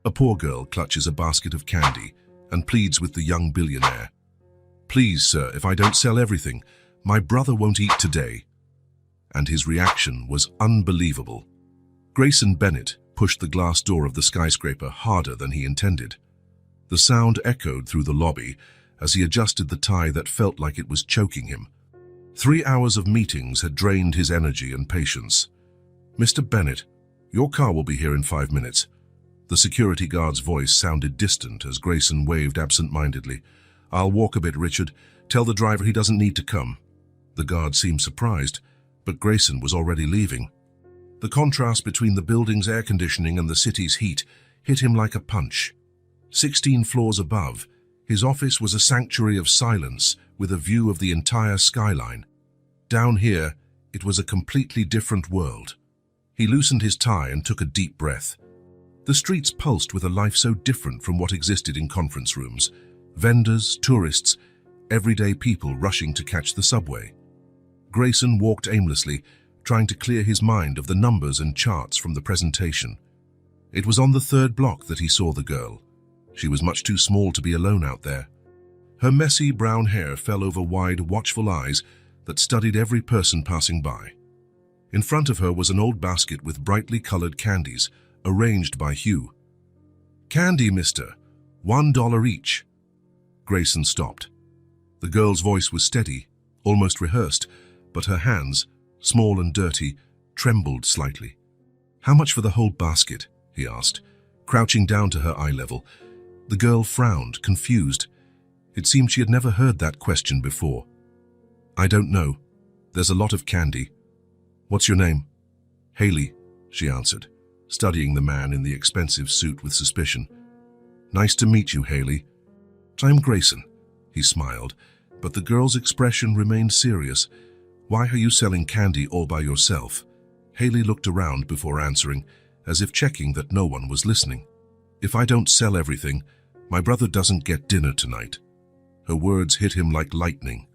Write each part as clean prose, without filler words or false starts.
A poor girl clutches a basket of candy and pleads with the young billionaire. "Please, sir, if I don't sell everything, my brother won't eat today." And his reaction was unbelievable. Grayson Bennett pushed the glass door of the skyscraper harder than he intended. The sound echoed through the lobby as he adjusted the tie that felt like it was choking him. 3 hours of meetings had drained his energy and patience. "Mr. Bennett, your car will be here in 5 minutes." The security guard's voice sounded distant as Grayson waved absent-mindedly. "I'll walk a bit, Richard. Tell the driver he doesn't need to come." The guard seemed surprised, but Grayson was already leaving. The contrast between the building's air conditioning and the city's heat hit him like a punch. 16 floors above, his office was a sanctuary of silence with a view of the entire skyline. Down here, it was a completely different world. He loosened his tie and took a deep breath. The streets pulsed with a life so different from what existed in conference rooms. Vendors, tourists, everyday people rushing to catch the subway. Grayson walked aimlessly, trying to clear his mind of the numbers and charts from the presentation. It was on the 3rd block that he saw the girl. She was much too small to be alone out there. Her messy brown hair fell over wide, watchful eyes that studied every person passing by. In front of her was an old basket with brightly colored candies, arranged by hue. "Candy, mister. $1 each." Grayson stopped. The girl's voice was steady, almost rehearsed, but her hands, small and dirty, trembled slightly. "How much for the whole basket?" he asked, crouching down to her eye level. The girl frowned, confused. It seemed she had never heard that question before. "I don't know. There's a lot of candy." "What's your name?" "Haley," she answered, studying the man in the expensive suit with suspicion. "Nice to meet you, Haley." "I'm Grayson," he smiled, but the girl's expression remained serious. "Why are you selling candy all by yourself?" Haley looked around before answering, as if checking that no one was listening. "If I don't sell everything, my brother doesn't get dinner tonight." Her words hit him like lightning.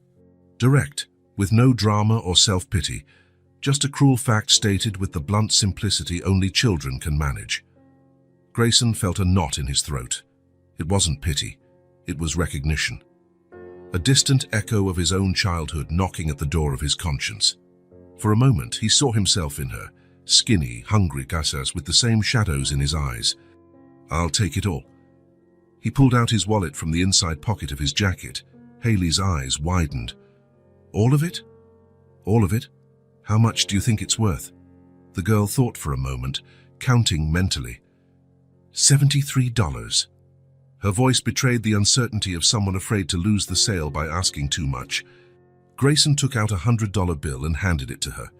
Direct, with no drama or self-pity, just a cruel fact stated with the blunt simplicity only children can manage. Grayson felt a knot in his throat. It wasn't pity, it was recognition. A distant echo of his own childhood knocking at the door of his conscience. For a moment, he saw himself in her, skinny, hungry Casas with the same shadows in his eyes. "I'll take it all." He pulled out his wallet from the inside pocket of his jacket. Haley's eyes widened. "All of it? All of it? How much do you think it's worth?" The girl thought for a moment, counting mentally. $73. Her voice betrayed the uncertainty of someone afraid to lose the sale by asking too much. Grayson took out a $100 bill and handed it to her.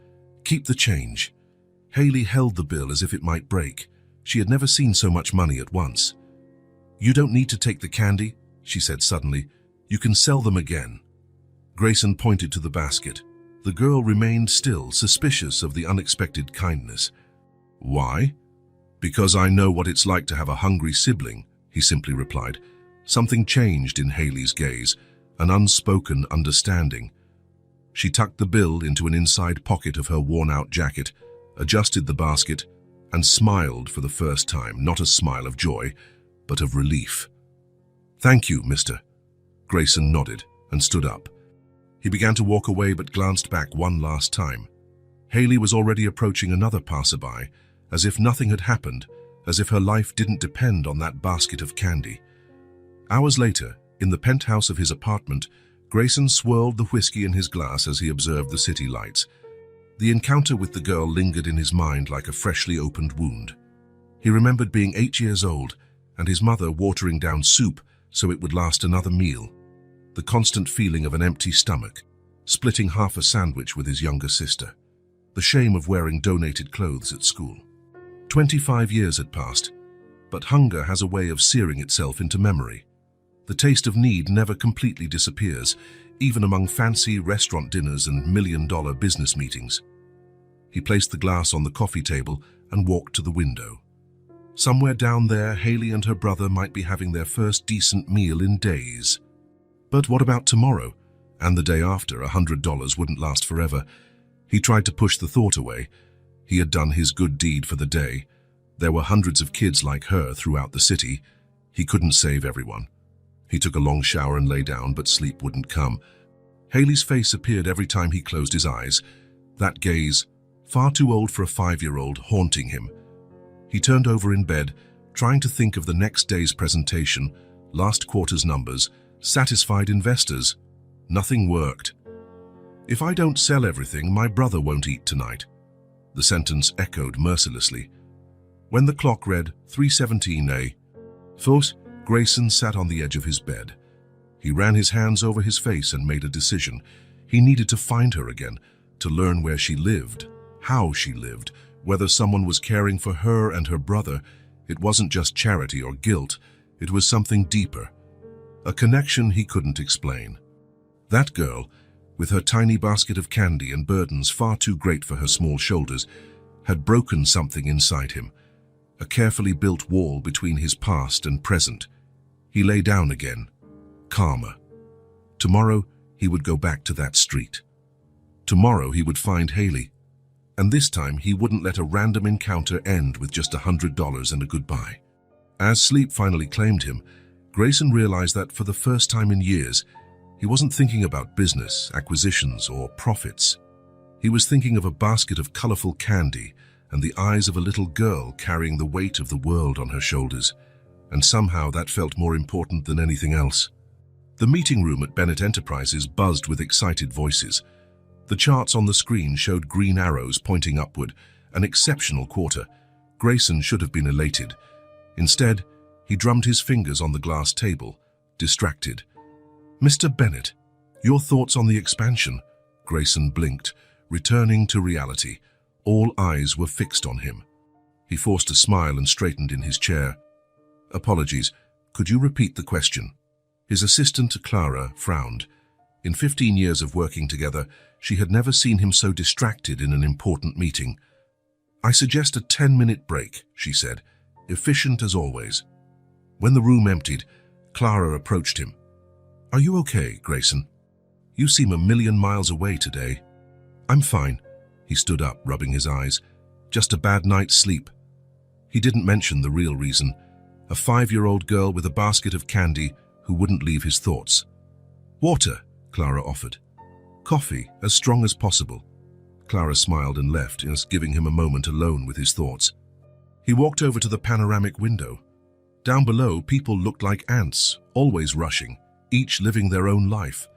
"Keep the change." Haley held the bill as if it might break. She had never seen so much money at once. "You don't need to take the candy," she said suddenly. "You can sell them again." Grayson pointed to the basket. The girl remained still, suspicious of the unexpected kindness. "Why?" "Because I know what it's like to have a hungry sibling," he simply replied. Something changed in Haley's gaze, an unspoken understanding. She tucked the bill into an inside pocket of her worn-out jacket, adjusted the basket, and smiled for the first time, not a smile of joy, but of relief. "Thank you, mister." Grayson nodded and stood up. He began to walk away but glanced back one last time. Haley was already approaching another passerby, as if nothing had happened, as if her life didn't depend on that basket of candy. Hours later, in the penthouse of his apartment, Grayson swirled the whiskey in his glass as he observed the city lights. The encounter with the girl lingered in his mind like a freshly opened wound. He remembered being 8 years old and his mother watering down soup so it would last another meal. The constant feeling of an empty stomach, splitting half a sandwich with his younger sister. The shame of wearing donated clothes at school. 25 years had passed, but hunger has a way of searing itself into memory. The taste of need never completely disappears, even among fancy restaurant dinners and million-dollar business meetings. He placed the glass on the coffee table and walked to the window. Somewhere down there, Haley and her brother might be having their first decent meal in days. But what about tomorrow? And the day after? $100 wouldn't last forever. He tried to push the thought away. He had done his good deed for the day. There were hundreds of kids like her throughout the city. He couldn't save everyone. He took a long shower and lay down, but sleep wouldn't come. Haley's face appeared every time he closed his eyes, that gaze, far too old for a 5-year-old, haunting him. He turned over in bed, trying to think of the next day's presentation, last quarter's numbers, satisfied investors. Nothing worked. "If I don't sell everything, my brother won't eat tonight." The sentence echoed mercilessly. When the clock read 3:17 a.m., Grayson sat on the edge of his bed. He ran his hands over his face and made a decision. He needed to find her again, to learn where she lived, how she lived, whether someone was caring for her and her brother. It wasn't just charity or guilt, it was something deeper, a connection he couldn't explain. That girl, with her tiny basket of candy and burdens far too great for her small shoulders, had broken something inside him, a carefully built wall between his past and present. He lay down again, calmer. Tomorrow, he would go back to that street. Tomorrow, he would find Haley. And this time, he wouldn't let a random encounter end with just $100 and a goodbye. As sleep finally claimed him, Grayson realized that for the first time in years, he wasn't thinking about business, acquisitions, or profits. He was thinking of a basket of colorful candy and the eyes of a little girl carrying the weight of the world on her shoulders. And somehow that felt more important than anything else. The meeting room at Bennett Enterprises buzzed with excited voices. The charts on the screen showed green arrows pointing upward, an exceptional quarter. Grayson should have been elated. Instead, he drummed his fingers on the glass table, distracted. "Mr. Bennett, your thoughts on the expansion?" Grayson blinked, returning to reality. All eyes were fixed on him. He forced a smile and straightened in his chair. "Apologies, could you repeat the question?" His assistant, Clara, frowned. In 15 years of working together, she had never seen him so distracted in an important meeting. "I suggest a 10-minute break," she said, efficient as always. When the room emptied, Clara approached him. "Are you okay, Grayson? You seem a million miles away today." "I'm fine." He stood up, rubbing his eyes. "Just a bad night's sleep." He didn't mention the real reason. A 5-year-old girl with a basket of candy who wouldn't leave his thoughts. "Water," Clara offered. "Coffee, as strong as possible." Clara smiled and left, giving him a moment alone with his thoughts. He walked over to the panoramic window. Down below, people looked like ants, always rushing, each living their own life.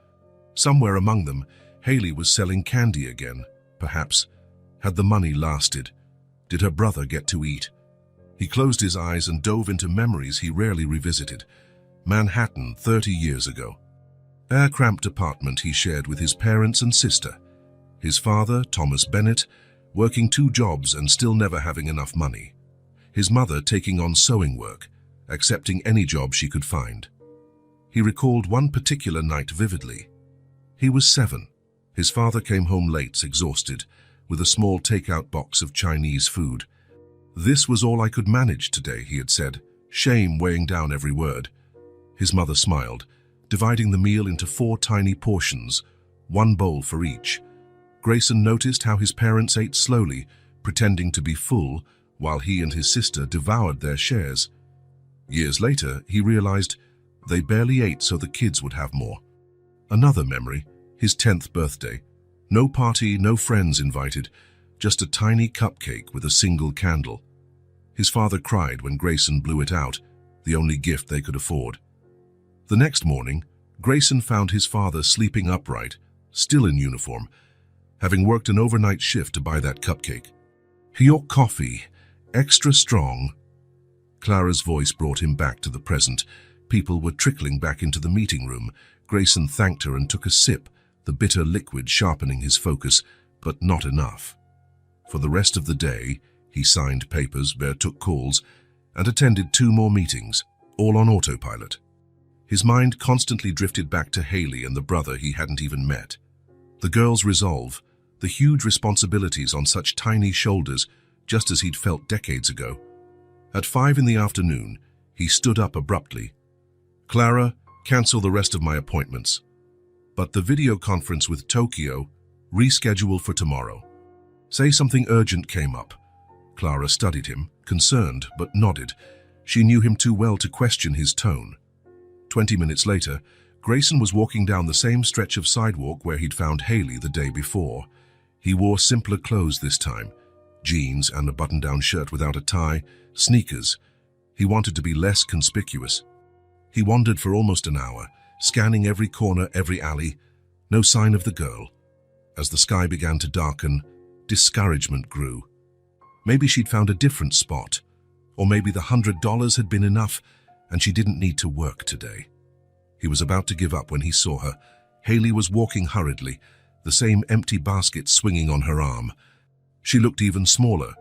Somewhere among them, Haley was selling candy again, perhaps. Had the money lasted? Did her brother get to eat? He closed his eyes and dove into memories he rarely revisited. Manhattan 30 years ago. A cramped apartment he shared with his parents and sister. His father, Thomas Bennett, working 2 jobs and still never having enough money. His mother taking on sewing work, accepting any job she could find. He recalled one particular night vividly. He was 7. His father came home late, exhausted, with a small takeout box of Chinese food. "This was all I could manage today," he had said, shame weighing down every word. His mother smiled, dividing the meal into 4 tiny portions, 1 bowl for each. Grayson noticed how his parents ate slowly, pretending to be full, while he and his sister devoured their shares. Years later, he realized they barely ate so the kids would have more. Another memory, his 10th birthday. No party, no friends invited, just a tiny cupcake with a single candle. His father cried when Grayson blew it out, the only gift they could afford. The next morning, Grayson found his father sleeping upright, still in uniform, having worked an overnight shift to buy that cupcake. "Your coffee, extra strong." Clara's voice brought him back to the present. People were trickling back into the meeting room. Grayson thanked her and took a sip, the bitter liquid sharpening his focus, but not enough. For the rest of the day, he signed papers, took calls, and attended 2 more meetings, all on autopilot. His mind constantly drifted back to Haley and the brother he hadn't even met. The girl's resolve, the huge responsibilities on such tiny shoulders, just as he'd felt decades ago. At 5 in the afternoon, he stood up abruptly. "Clara, cancel the rest of my appointments." But the video conference with Tokyo, reschedule for tomorrow. "Say something urgent came up." Clara studied him, concerned but nodded. She knew him too well to question his tone. 20 minutes later, Grayson was walking down the same stretch of sidewalk where he'd found Haley the day before. He wore simpler clothes this time, jeans and a button-down shirt without a tie, sneakers. He wanted to be less conspicuous. He wandered for almost an hour, scanning every corner, every alley. No sign of the girl. As the sky began to darken, discouragement grew. Maybe she'd found a different spot, or maybe the $100 had been enough and she didn't need to work today. He was about to give up when he saw her. Haley was walking hurriedly, the same empty basket swinging on her arm. She looked even smaller,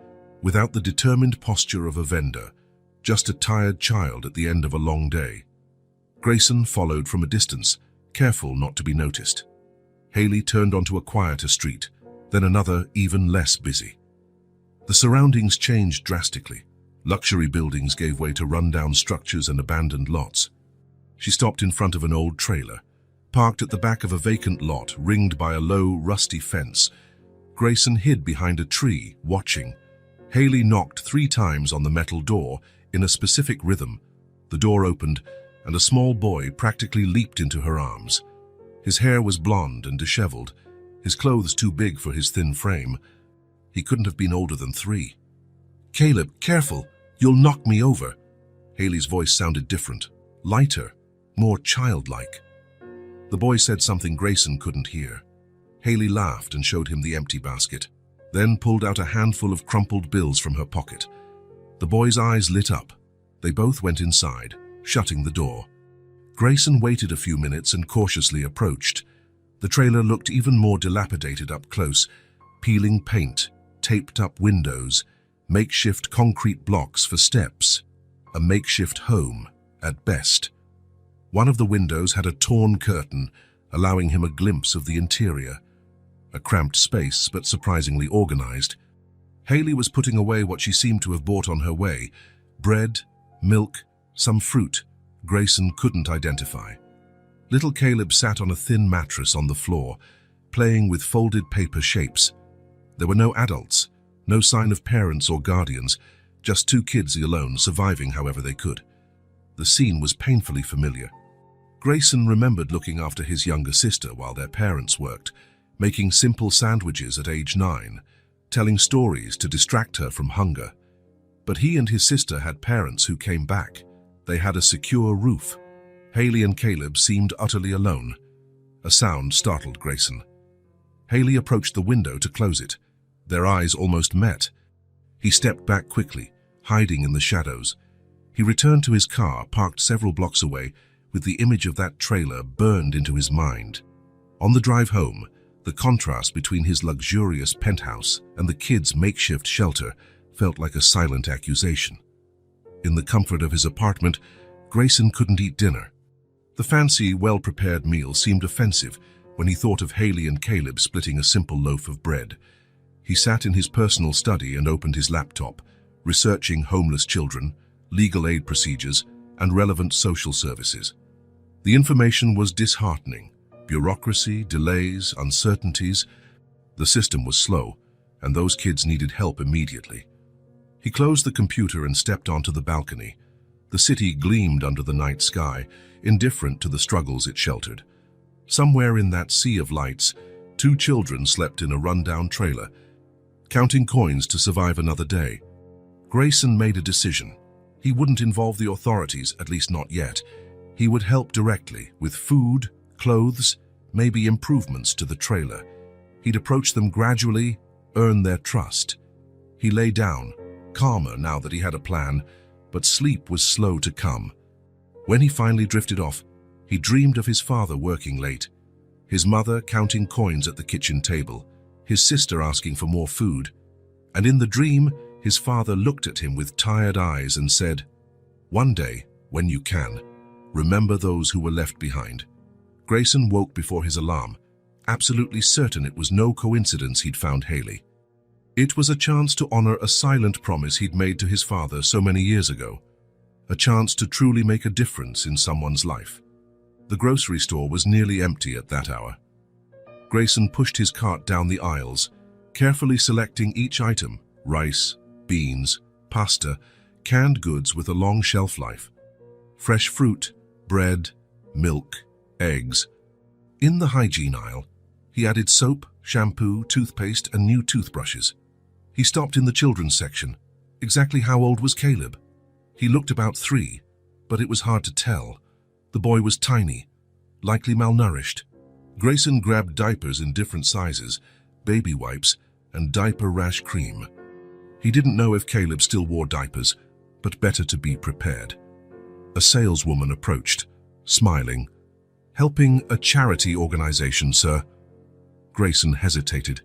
without the determined posture of a vendor, just a tired child at the end of a long day. Grayson followed from a distance, careful not to be noticed. Haley turned onto a quieter street, then another even less busy. The surroundings changed drastically. Luxury buildings gave way to rundown structures and abandoned lots. She stopped in front of an old trailer, parked at the back of a vacant lot ringed by a low, rusty fence. Grayson hid behind a tree, watching. Haley knocked 3 times on the metal door in a specific rhythm. The door opened, and a small boy practically leaped into her arms. His hair was blonde and disheveled, his clothes too big for his thin frame. He couldn't have been older than 3. "Caleb, careful! You'll knock me over." Haley's voice sounded different, lighter, more childlike. The boy said something Grayson couldn't hear. Haley laughed and showed him the empty basket, then pulled out a handful of crumpled bills from her pocket. The boy's eyes lit up. They both went inside, shutting the door. Grayson waited a few minutes and cautiously approached. The trailer looked even more dilapidated up close. Peeling paint, taped up windows, makeshift concrete blocks for steps. A makeshift home, at best. One of the windows had a torn curtain, allowing him a glimpse of the interior. A cramped space, but surprisingly organized. Haley was putting away what she seemed to have bought on her way. Bread, milk, some fruit Grayson couldn't identify. Little Caleb sat on a thin mattress on the floor, playing with folded paper shapes. There were no adults, no sign of parents or guardians, just 2 kids alone, surviving however they could. The scene was painfully familiar. Grayson remembered looking after his younger sister while their parents worked, making simple sandwiches at age 9, telling stories to distract her from hunger. But he and his sister had parents who came back. They had a secure roof. Haley and Caleb seemed utterly alone. A sound startled Grayson. Haley approached the window to close it. Their eyes almost met. He stepped back quickly, hiding in the shadows. He returned to his car, parked several blocks away, with the image of that trailer burned into his mind. On the drive home, the contrast between his luxurious penthouse and the kids' makeshift shelter felt like a silent accusation. In the comfort of his apartment, Grayson couldn't eat dinner. The fancy, well-prepared meal seemed offensive when he thought of Haley and Caleb splitting a simple loaf of bread. He sat in his personal study and opened his laptop, researching homeless children, legal aid procedures, and relevant social services. The information was disheartening. Bureaucracy, delays, uncertainties. The system was slow, and those kids needed help immediately. He closed the computer and stepped onto the balcony. The city gleamed under the night sky, indifferent to the struggles it sheltered. Somewhere in that sea of lights, 2 children slept in a rundown trailer, counting coins to survive another day. Grayson made a decision. He wouldn't involve the authorities, at least not yet. He would help directly, with food, clothes, maybe improvements to the trailer. He'd approach them gradually, earn their trust. He lay down, calmer now that he had a plan, but sleep was slow to come. When he finally drifted off, he dreamed of his father working late, his mother counting coins at the kitchen table, his sister asking for more food. And in the dream, his father looked at him with tired eyes and said, "One day, when you can, remember those who were left behind." Grayson woke before his alarm, absolutely certain it was no coincidence he'd found Haley. It was a chance to honor a silent promise he'd made to his father so many years ago, a chance to truly make a difference in someone's life. The grocery store was nearly empty at that hour. Grayson pushed his cart down the aisles, carefully selecting each item: rice, beans, pasta, canned goods with a long shelf life, fresh fruit, bread, milk, eggs. In the hygiene aisle, he added soap, shampoo, toothpaste, and new toothbrushes. He stopped in the children's section. Exactly how old was Caleb? He looked about 3, but it was hard to tell. The boy was tiny, likely malnourished. Grayson grabbed diapers in different sizes, baby wipes, and diaper rash cream. He didn't know if Caleb still wore diapers, but better to be prepared. A saleswoman approached, smiling. "Helping a charity organization, sir." Grayson hesitated.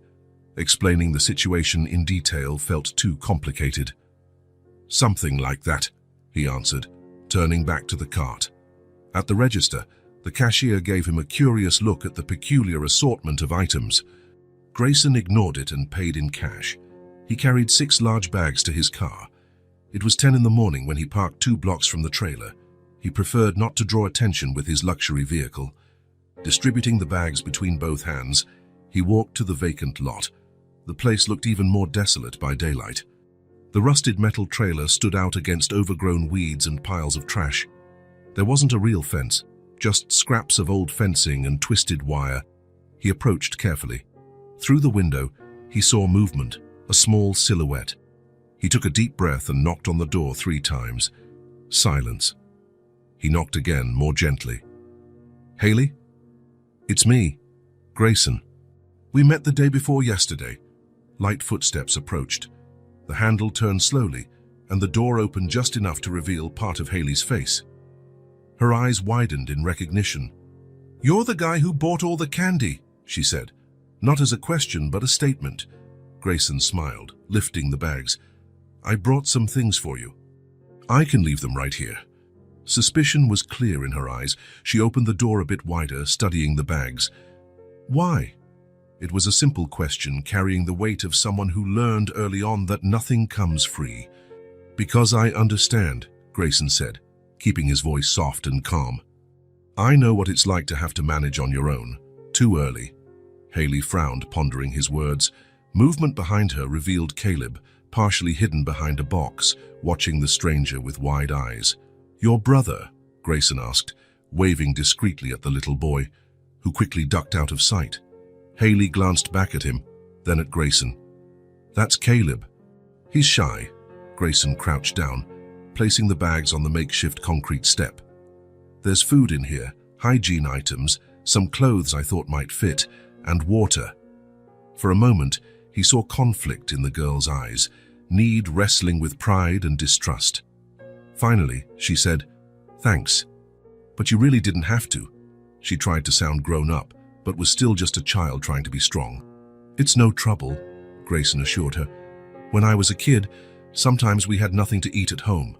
Explaining the situation in detail felt too complicated. "Something like that," he answered, turning back to the cart. At the register, the cashier gave him a curious look at the peculiar assortment of items. Grayson ignored it and paid in cash. He carried 6 large bags to his car. It was 10 in the morning when he parked 2 blocks from the trailer. He preferred not to draw attention with his luxury vehicle. Distributing the bags between both hands, he walked to the vacant lot. The place looked even more desolate by daylight. The rusted metal trailer stood out against overgrown weeds and piles of trash. There wasn't a real fence, just scraps of old fencing and twisted wire. He approached carefully. Through the window, he saw movement, a small silhouette. He took a deep breath and knocked on the door 3 times. Silence. He knocked again, more gently. "Haley? It's me, Grayson. We met the day before yesterday." Light footsteps approached. The handle turned slowly, and the door opened just enough to reveal part of Haley's face. Her eyes widened in recognition. "You're the guy who bought all the candy," she said. Not as a question, but a statement. Grayson smiled, lifting the bags. "I brought some things for you. I can leave them right here." Suspicion was clear in her eyes. She opened the door a bit wider, studying the bags. "Why?" It was a simple question, carrying the weight of someone who learned early on that nothing comes free. "Because I understand," Grayson said, keeping his voice soft and calm. "I know what it's like to have to manage on your own. Too early." Haley frowned, pondering his words. Movement behind her revealed Caleb, partially hidden behind a box, watching the stranger with wide eyes. "Your brother?" Grayson asked, waving discreetly at the little boy, who quickly ducked out of sight. Haley glanced back at him, then at Grayson. "That's Caleb. He's shy." Grayson crouched down, placing the bags on the makeshift concrete step. "There's food in here, hygiene items, some clothes I thought might fit, and water." For a moment, he saw conflict in the girl's eyes, need wrestling with pride and distrust. Finally, she said, "Thanks. But you really didn't have to." She tried to sound grown up, but was still just a child trying to be strong. "It's no trouble," Grayson assured her. "When I was a kid, sometimes we had nothing to eat at home.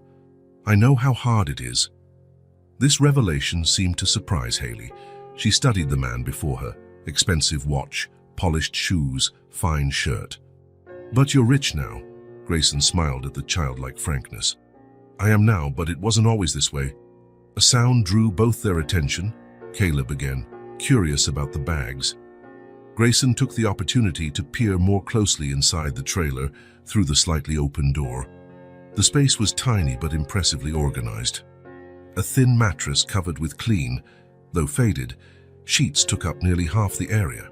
I know how hard it is." This revelation seemed to surprise Haley. She studied the man before her, expensive watch, polished shoes, fine shirt. "But you're rich now," Grayson smiled at the childlike frankness. "I am now, but it wasn't always this way." A sound drew both their attention. Caleb again, curious about the bags. Grayson took the opportunity to peer more closely inside the trailer through the slightly open door. The space was tiny but impressively organized. A thin mattress covered with clean, though faded, sheets took up nearly half the area.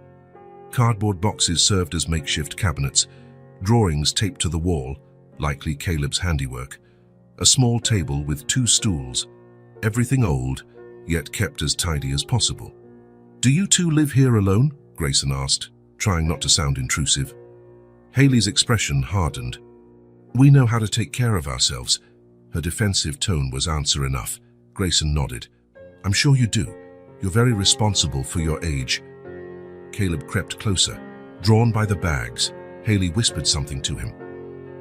Cardboard boxes served as makeshift cabinets, drawings taped to the wall, likely Caleb's handiwork. A small table with 2 stools, everything old, yet kept as tidy as possible. "Do you two live here alone?" Grayson asked, trying not to sound intrusive. Haley's expression hardened. "We know how to take care of ourselves." Her defensive tone was answer enough. Grayson nodded. "I'm sure you do. You're very responsible for your age." Caleb crept closer. Drawn by the bags, Haley whispered something to him.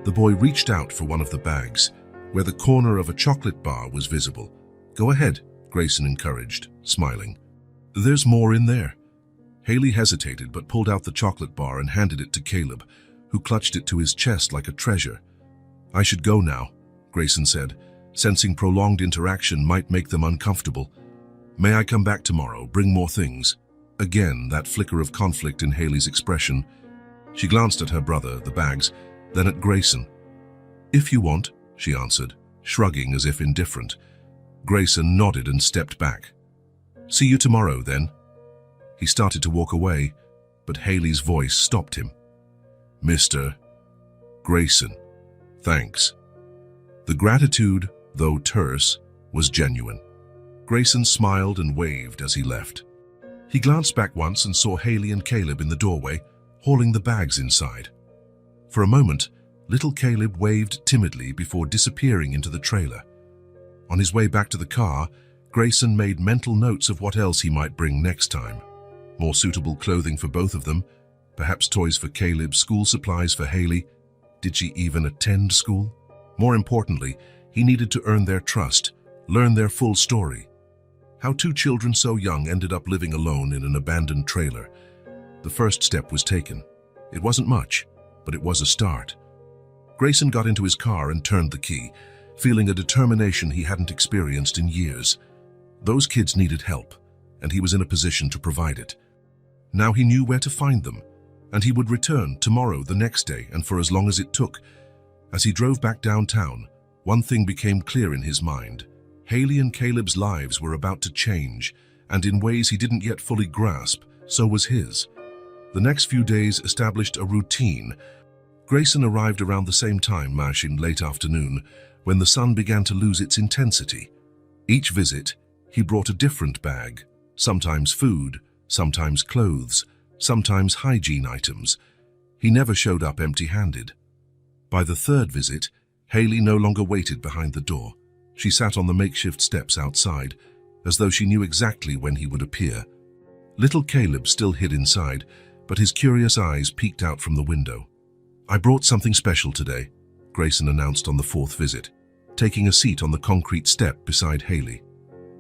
The boy reached out for one of the bags, where the corner of a chocolate bar was visible. "Go ahead," Grayson encouraged, smiling. "There's more in there." Haley hesitated but pulled out the chocolate bar and handed it to Caleb, who clutched it to his chest like a treasure. "I should go now," Grayson said, sensing prolonged interaction might make them uncomfortable. "May I come back tomorrow, bring more things?" Again, that flicker of conflict in Haley's expression. She glanced at her brother, the bags, then at Grayson. "If you want," she answered, shrugging as if indifferent. Grayson nodded and stepped back. "See you tomorrow, then." He started to walk away, but Haley's voice stopped him. "Mr. Grayson, thanks." The gratitude, though terse, was genuine. Grayson smiled and waved as he left. He glanced back once and saw Haley and Caleb in the doorway, hauling the bags inside. For a moment, little Caleb waved timidly before disappearing into the trailer. On his way back to the car, Grayson made mental notes of what else he might bring next time. More suitable clothing for both of them, perhaps toys for Caleb, school supplies for Haley. Did she even attend school? More importantly, he needed to earn their trust, learn their full story. How two children so young ended up living alone in an abandoned trailer. The first step was taken. It wasn't much, but it was a start. Grayson got into his car and turned the key, feeling a determination he hadn't experienced in years. Those kids needed help, and he was in a position to provide it. Now he knew where to find them, and he would return tomorrow, the next day, and for as long as it took. As he drove back downtown, one thing became clear in his mind. Haley and Caleb's lives were about to change, and in ways he didn't yet fully grasp, so was his. The next few days established a routine. Grayson arrived around the same time, Mash, in late afternoon, when the sun began to lose its intensity. Each visit, he brought a different bag, sometimes food, sometimes clothes, sometimes hygiene items. He never showed up empty-handed. By the third visit, Haley no longer waited behind the door. She sat on the makeshift steps outside, as though she knew exactly when he would appear. Little Caleb still hid inside, but his curious eyes peeked out from the window. "I brought something special today," Grayson announced on the fourth visit, taking a seat on the concrete step beside Haley.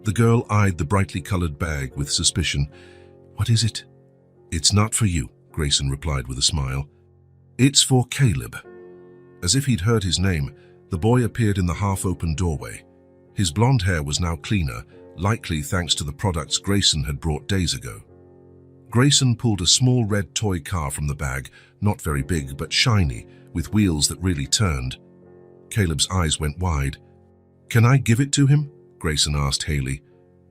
The girl eyed the brightly colored bag with suspicion. "What is it?" "It's not for you," Grayson replied with a smile. "It's for Caleb." As if he'd heard his name, the boy appeared in the half-open doorway. His blonde hair was now cleaner, likely thanks to the products Grayson had brought days ago. Grayson pulled a small red toy car from the bag, not very big but shiny, with wheels that really turned. Caleb's eyes went wide. "Can I give it to him?" Grayson asked Haley,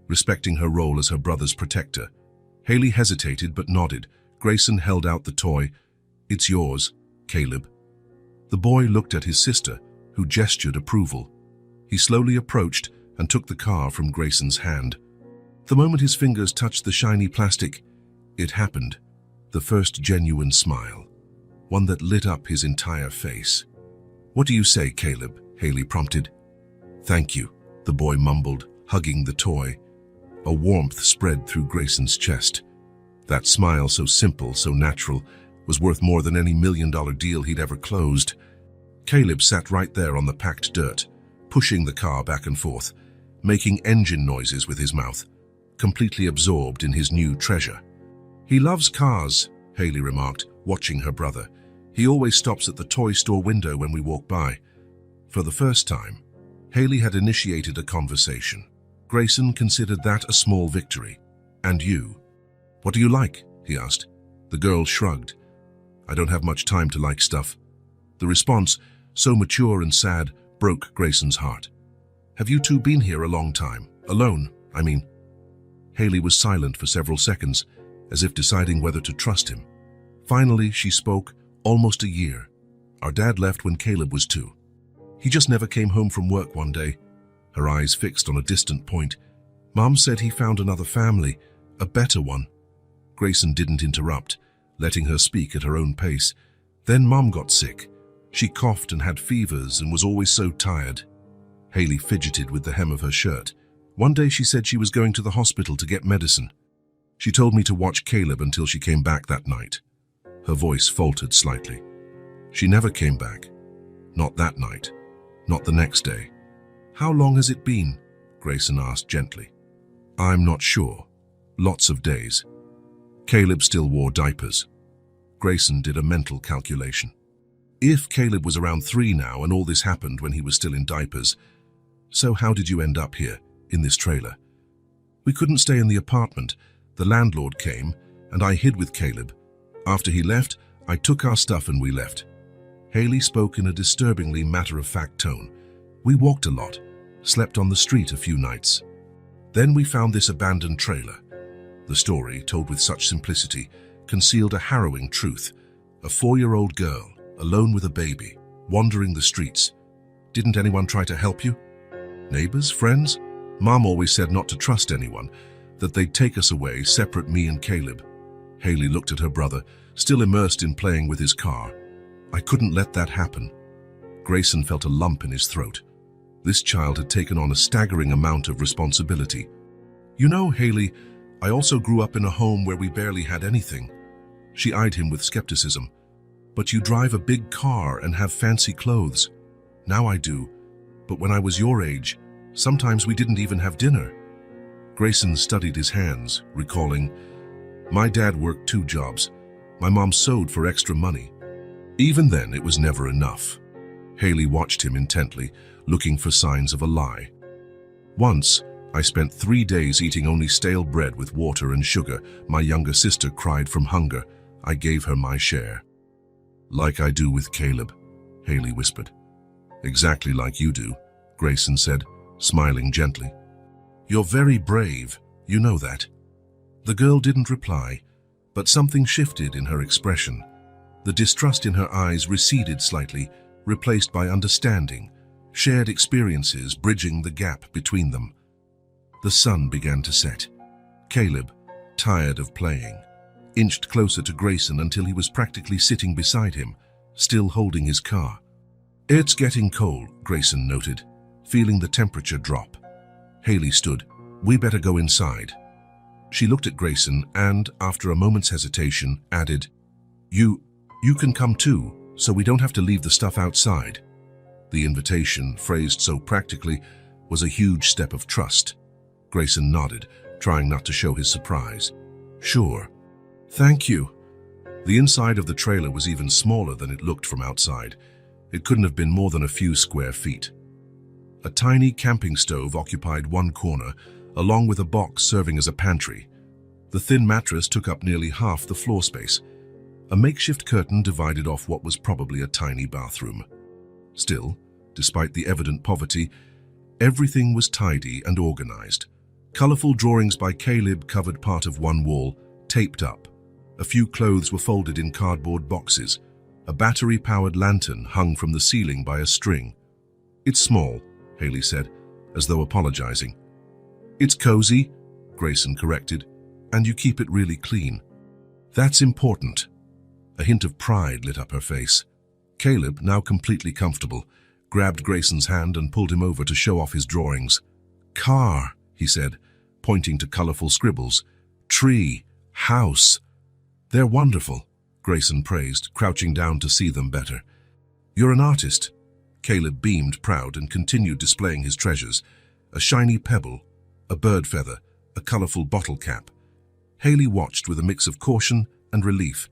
respecting her role as her brother's protector. Haley hesitated but nodded. Grayson held out the toy. "It's yours, Caleb." The boy looked at his sister, who gestured approval. He slowly approached and took the car from Grayson's hand. The moment his fingers touched the shiny plastic, it happened. The first genuine smile, one that lit up his entire face. "What do you say, Caleb?" Haley prompted. "Thank you," the boy mumbled, hugging the toy. A warmth spread through Grayson's chest. That smile, so simple, so natural, was worth more than any million-dollar deal he'd ever closed. Caleb sat right there on the packed dirt, pushing the car back and forth, making engine noises with his mouth, completely absorbed in his new treasure. "He loves cars," Haley remarked, watching her brother. "He always stops at the toy store window when we walk by." For the first time, Haley had initiated a conversation. Grayson considered that a small victory. "And you? What do you like?" he asked. The girl shrugged. "I don't have much time to like stuff." The response, so mature and sad, broke Grayson's heart. "Have you two been here a long time? Alone, I mean?" Haley was silent for several seconds, as if deciding whether to trust him. Finally, she spoke. "Almost a year. Our dad left when Caleb was 2. He just never came home from work one day." Her eyes fixed on a distant point. "Mom said he found another family, a better one." Grayson didn't interrupt, letting her speak at her own pace. "Then Mom got sick. She coughed and had fevers and was always so tired." Haley fidgeted with the hem of her shirt. "One day she said she was going to the hospital to get medicine. She told me to watch Caleb until she came back that night." Her voice faltered slightly. "She never came back. Not that night. Not the next day." "How long has it been?" Grayson asked gently. "I'm not sure. Lots of days." Caleb still wore diapers. Grayson did a mental calculation. If Caleb was around 3 now and all this happened when he was still in diapers, so how did you end up here, in this trailer? "We couldn't stay in the apartment. The landlord came, and I hid with Caleb. After he left, I took our stuff and we left." Haley spoke in a disturbingly matter-of-fact tone. We walked a lot, slept on the street a few nights. Then we found this abandoned trailer. The story, told with such simplicity, concealed a harrowing truth. A 4-year-old girl, alone with a baby, wandering the streets. Didn't anyone try to help you? Neighbors? Friends? Mom always said not to trust anyone, that they'd take us away, separate me and Caleb. Haley looked at her brother, still immersed in playing with his car. I couldn't let that happen. Grayson felt a lump in his throat. This child had taken on a staggering amount of responsibility. You know, Haley, I also grew up in a home where we barely had anything. She eyed him with skepticism. But you drive a big car and have fancy clothes. Now I do. But when I was your age, sometimes we didn't even have dinner. Grayson studied his hands, recalling, my dad worked 2 jobs. My mom sewed for extra money. Even then, it was never enough. Haley watched him intently, looking for signs of a lie. Once, I spent 3 days eating only stale bread with water and sugar. My younger sister cried from hunger. I gave her my share. Like I do with Caleb, Haley whispered. Exactly like you do, Grayson said, smiling gently. You're very brave, you know that. The girl didn't reply, but something shifted in her expression. The distrust in her eyes receded slightly, replaced by understanding, shared experiences bridging the gap between them. The sun began to set. Caleb, tired of playing, inched closer to Grayson until he was practically sitting beside him, still holding his car. It's getting cold, Grayson noted, feeling the temperature drop. Haley stood. We better go inside. She looked at Grayson and, after a moment's hesitation, added, You can come too, so we don't have to leave the stuff outside. The invitation, phrased so practically, was a huge step of trust. Grayson nodded, trying not to show his surprise. Sure. Thank you. The inside of the trailer was even smaller than it looked from outside. It couldn't have been more than a few square feet. A tiny camping stove occupied one corner, along with a box serving as a pantry. The thin mattress took up nearly half the floor space. A makeshift curtain divided off what was probably a tiny bathroom. Still, despite the evident poverty, everything was tidy and organized. Colorful drawings by Caleb covered part of one wall, taped up. A few clothes were folded in cardboard boxes. A battery-powered lantern hung from the ceiling by a string. It's small, Haley said, as though apologizing. It's cozy, Grayson corrected, and you keep it really clean. That's important. A hint of pride lit up her face. Caleb, now completely comfortable, grabbed Grayson's hand and pulled him over to show off his drawings. Car, he said, pointing to colorful scribbles. Tree, house. They're wonderful, Grayson praised, crouching down to see them better. You're an artist. Caleb beamed, proud, and continued displaying his treasures. A shiny pebble, a bird feather, a colorful bottle cap. Haley watched with a mix of caution and relief.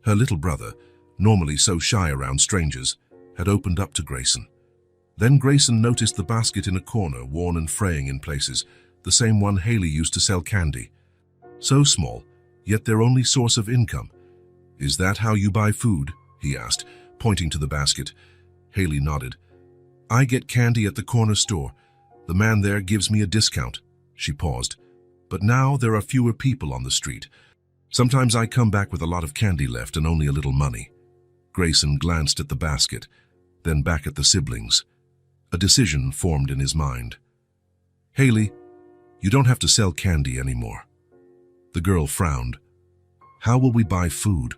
Her little brother, normally so shy around strangers, had opened up to Grayson. Then Grayson noticed the basket in a corner, worn and fraying in places, the same one Haley used to sell candy. So small, yet their only source of income. Is that how you buy food? He asked, pointing to the basket. Haley nodded. I get candy at the corner store. The man there gives me a discount. She paused. But now there are fewer people on the street. Sometimes I come back with a lot of candy left and only a little money. Grayson glanced at the basket, then back at the siblings. A decision formed in his mind. Haley, you don't have to sell candy anymore. The girl frowned. How will we buy food?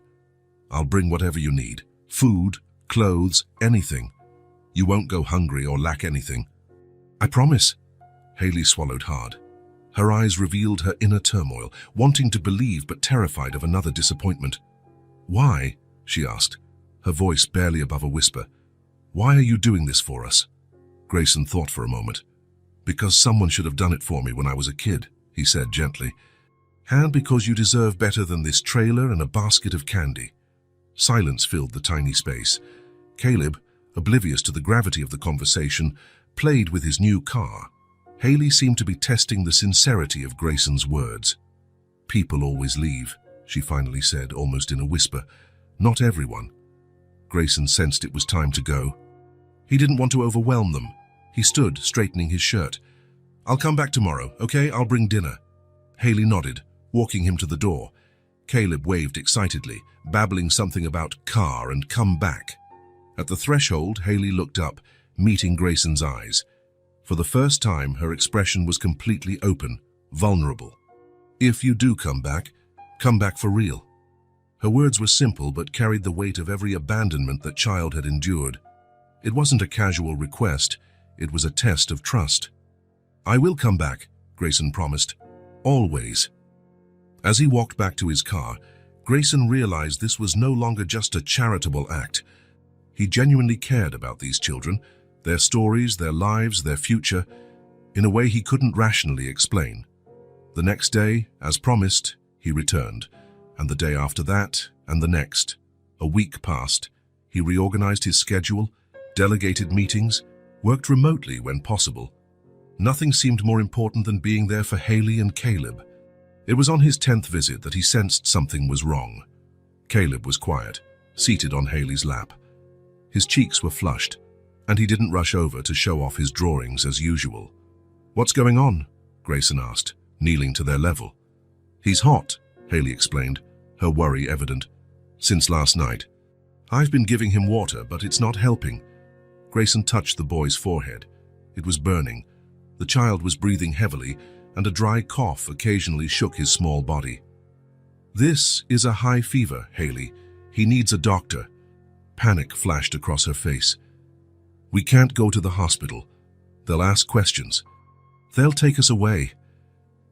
I'll bring whatever you need. Food, clothes, anything. You won't go hungry or lack anything. I promise. Haley swallowed hard. Her eyes revealed her inner turmoil, wanting to believe but terrified of another disappointment. Why? She asked, her voice barely above a whisper. Why are you doing this for us? Grayson thought for a moment. Because someone should have done it for me when I was a kid, he said gently. And because you deserve better than this trailer and a basket of candy. Silence filled the tiny space. Caleb, oblivious to the gravity of the conversation, played with his new car. Haley seemed to be testing the sincerity of Grayson's words. People always leave, she finally said, almost in a whisper. Not everyone. Grayson sensed it was time to go. He didn't want to overwhelm them. He stood, straightening his shirt. "I'll come back tomorrow, okay? I'll bring dinner." Haley nodded, walking him to the door. Caleb waved excitedly, babbling something about car and come back. At the threshold, Haley looked up, meeting Grayson's eyes. For the first time, her expression was completely open, vulnerable. "If you do come back for real." Her words were simple but carried the weight of every abandonment that child had endured. It wasn't a casual request, it was a test of trust. "I will come back," Grayson promised. "Always." As he walked back to his car, Grayson realized this was no longer just a charitable act. He genuinely cared about these children, their stories, their lives, their future, in a way he couldn't rationally explain. The next day, as promised, he returned, and the day after that, and the next. A week passed. He reorganized his schedule, delegated meetings, worked remotely when possible. Nothing seemed more important than being there for Haley and Caleb. It was on his 10th visit that he sensed something was wrong. Caleb was quiet, seated on Haley's lap. His cheeks were flushed, and he didn't rush over to show off his drawings as usual. "What's going on?" Grayson asked, kneeling to their level. "He's hot," Haley explained, her worry evident. "Since last night. I've been giving him water, but it's not helping." Grayson touched the boy's forehead. It was burning. The child was breathing heavily, and a dry cough occasionally shook his small body. "This is a high fever, Haley. He needs a doctor." Panic flashed across her face. "We can't go to the hospital. They'll ask questions. They'll take us away."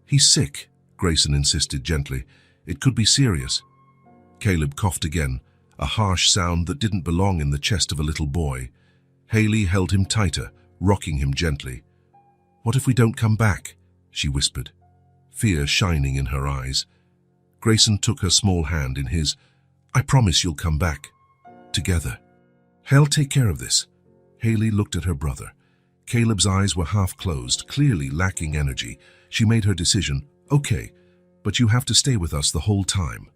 "He's sick," Grayson insisted gently. "It could be serious." Caleb coughed again, a harsh sound that didn't belong in the chest of a little boy. Haley held him tighter, rocking him gently. "What if we don't come back?" she whispered, fear shining in her eyes. Grayson took her small hand in his. "I promise you'll come back. Together. I'll take care of this." Haley looked at her brother. Caleb's eyes were half closed, clearly lacking energy. She made her decision. "Okay, but you have to stay with us the whole time."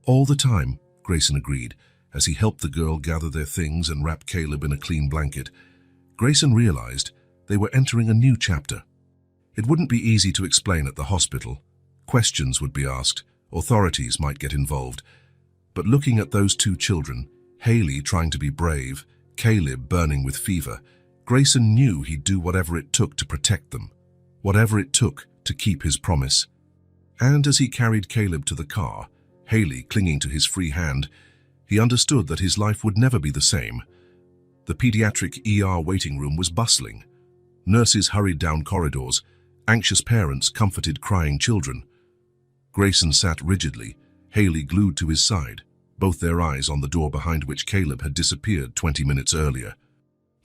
"All the time," Grayson agreed, as he helped the girl gather their things and wrap Caleb in a clean blanket. Grayson realized they were entering a new chapter. It wouldn't be easy to explain at the hospital. Questions would be asked, authorities might get involved. But looking at those two children, Haley trying to be brave, Caleb burning with fever, Grayson knew he'd do whatever it took to protect them, whatever it took to keep his promise. And as he carried Caleb to the car, Haley clinging to his free hand, he understood that his life would never be the same. The pediatric ER waiting room was bustling. Nurses hurried down corridors. Anxious parents comforted crying children. Grayson sat rigidly, Haley glued to his side, both their eyes on the door behind which Caleb had disappeared 20 minutes earlier.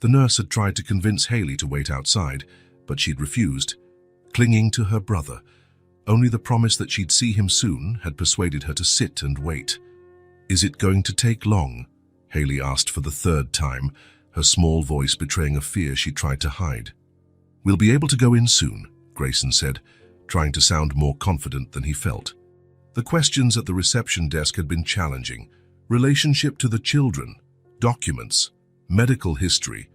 The nurse had tried to convince Haley to wait outside, but she'd refused, clinging to her brother. Only the promise that she'd see him soon had persuaded her to sit and wait. "Is it going to take long?" Haley asked for the third time, her small voice betraying a fear she tried to hide. "We'll be able to go in soon," Grayson said, trying to sound more confident than he felt. The questions at the reception desk had been challenging. Relationship to the children, documents, medical history.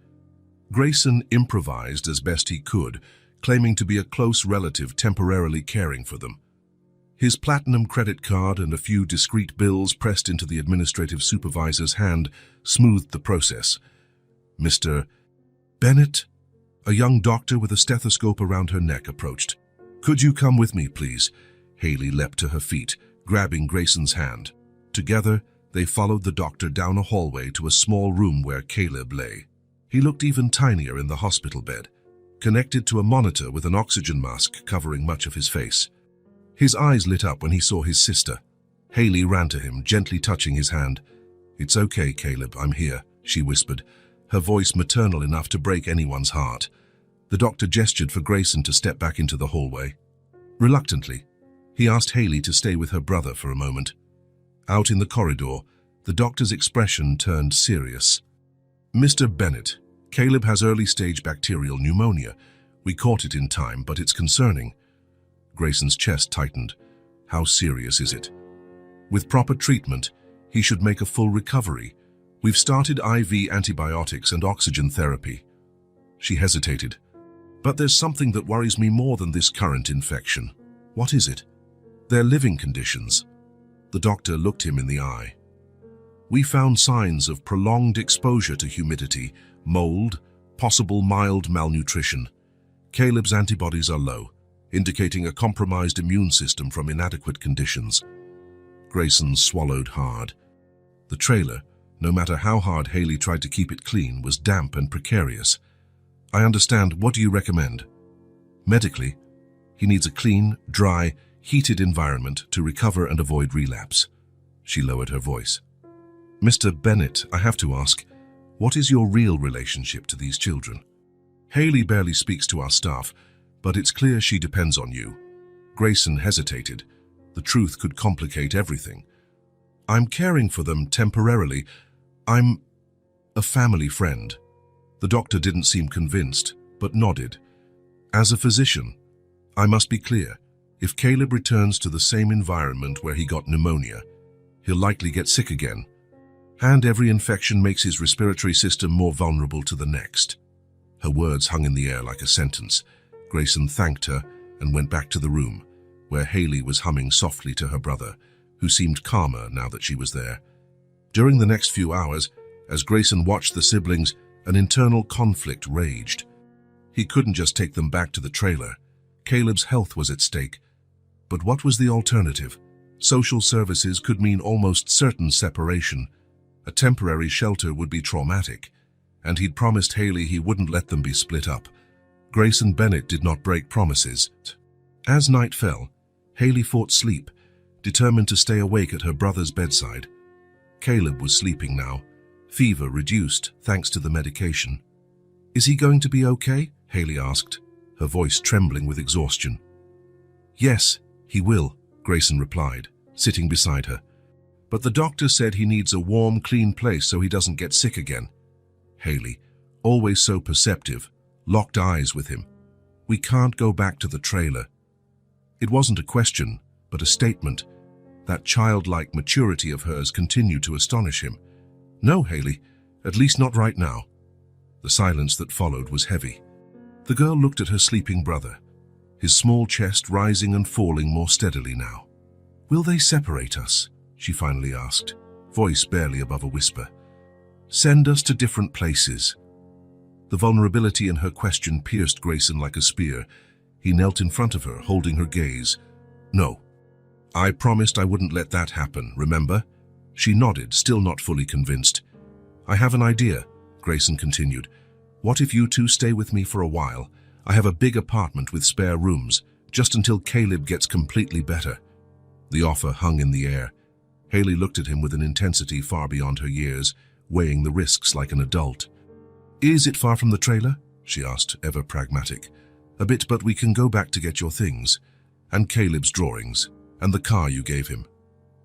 Grayson improvised as best he could, claiming to be a close relative temporarily caring for them. His platinum credit card and a few discreet bills pressed into the administrative supervisor's hand smoothed the process. "Mr. Bennett?" A young doctor with a stethoscope around her neck approached. "Could you come with me, please?" Haley leapt to her feet, grabbing Grayson's hand. Together, they followed the doctor down a hallway to a small room where Caleb lay. He looked even tinier in the hospital bed, connected to a monitor with an oxygen mask covering much of his face. His eyes lit up when he saw his sister. Haley ran to him, gently touching his hand. "It's okay, Caleb, I'm here," she whispered, her voice maternal enough to break anyone's heart. The doctor gestured for Grayson to step back into the hallway. Reluctantly, he asked Haley to stay with her brother for a moment. Out in the corridor, the doctor's expression turned serious. "Mr. Bennett, Caleb has early-stage bacterial pneumonia. We caught it in time, but it's concerning." Grayson's chest tightened. How serious is it? "With proper treatment, he should make a full recovery. We've started IV antibiotics and oxygen therapy. She hesitated. But there's something that worries me more than this current infection. What is it? Their living conditions. The doctor looked him in the eye. We found signs of prolonged exposure to humidity, mold, possible mild malnutrition. Caleb's antibodies are low, indicating a compromised immune system from inadequate conditions. Grayson swallowed hard. The trailer, no matter how hard Haley tried to keep it clean, was damp and precarious. I understand. What do you recommend? Medically, he needs a clean, dry, heated environment to recover and avoid relapse. She lowered her voice. Mr. Bennett, I have to ask, what is your real relationship to these children? Haley barely speaks to our staff, but it's clear she depends on you. Grayson hesitated. The truth could complicate everything. I'm caring for them temporarily. I'm a family friend. The doctor didn't seem convinced, but nodded. As a physician, I must be clear. If Caleb returns to the same environment where he got pneumonia, he'll likely get sick again. And every infection makes his respiratory system more vulnerable to the next. Her words hung in the air like a sentence. Grayson thanked her and went back to the room, where Haley was humming softly to her brother, who seemed calmer now that she was there. During the next few hours, as Grayson watched the siblings, an internal conflict raged. He couldn't just take them back to the trailer. Caleb's health was at stake. But what was the alternative? Social services could mean almost certain separation. A temporary shelter would be traumatic, and he'd promised Haley he wouldn't let them be split up. Grayson Bennett did not break promises. As night fell, Haley fought sleep, determined to stay awake at her brother's bedside. Caleb was sleeping now, fever reduced thanks to the medication. Is he going to be okay? Haley asked, her voice trembling with exhaustion. Yes, he will, Grayson replied, sitting beside her. But the doctor said he needs a warm, clean place so he doesn't get sick again. Haley, always so perceptive, locked eyes with him. We can't go back to the trailer. It wasn't a question, but a statement. That childlike maturity of hers continued to astonish him. No, Haley, at least not right now. The silence that followed was heavy. The girl looked at her sleeping brother, his small chest rising and falling more steadily now. Will they separate us? She finally asked, voice barely above a whisper. Send us to different places. The vulnerability in her question pierced Grayson like a spear. He knelt in front of her, holding her gaze. No. I promised I wouldn't let that happen, remember? She nodded, still not fully convinced. I have an idea, Grayson continued. What if you two stay with me for a while? I have a big apartment with spare rooms, just until Caleb gets completely better. The offer hung in the air. Haley looked at him with an intensity far beyond her years, weighing the risks like an adult. Is it far from the trailer? She asked, ever pragmatic. A bit, but we can go back to get your things. And Caleb's drawings. And the car you gave him.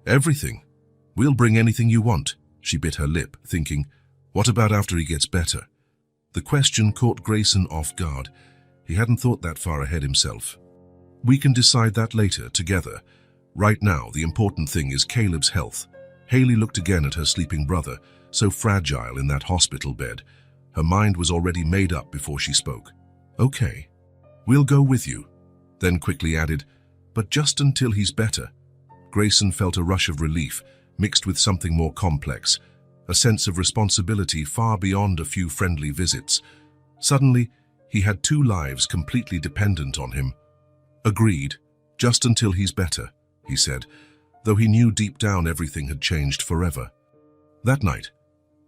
Everything. We'll bring anything you want. She bit her lip, thinking, what about after he gets better? The question caught Grayson off guard. He hadn't thought that far ahead himself. We can decide that later, together. Right now, the important thing is Caleb's health. Haley looked again at her sleeping brother, so fragile in that hospital bed. Her mind was already made up before she spoke. Okay, we'll go with you. Then quickly added, but just until he's better. Grayson felt a rush of relief, mixed with something more complex, a sense of responsibility far beyond a few friendly visits. Suddenly, he had two lives completely dependent on him. Agreed, just until he's better, he said, though he knew deep down everything had changed forever. That night,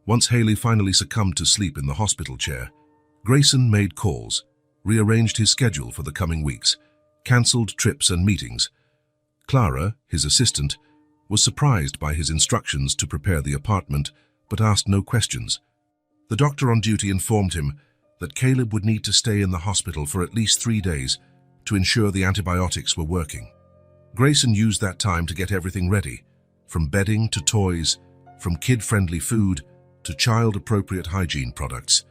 once Haley finally succumbed to sleep in the hospital chair, Grayson made calls, rearranged his schedule for the coming weeks, cancelled trips and meetings. Clara, his assistant, was surprised by his instructions to prepare the apartment, but asked no questions. The doctor on duty informed him that Caleb would need to stay in the hospital for at least 3 days to ensure the antibiotics were working. Grayson used that time to get everything ready, from bedding to toys, from kid-friendly food to child-appropriate hygiene products.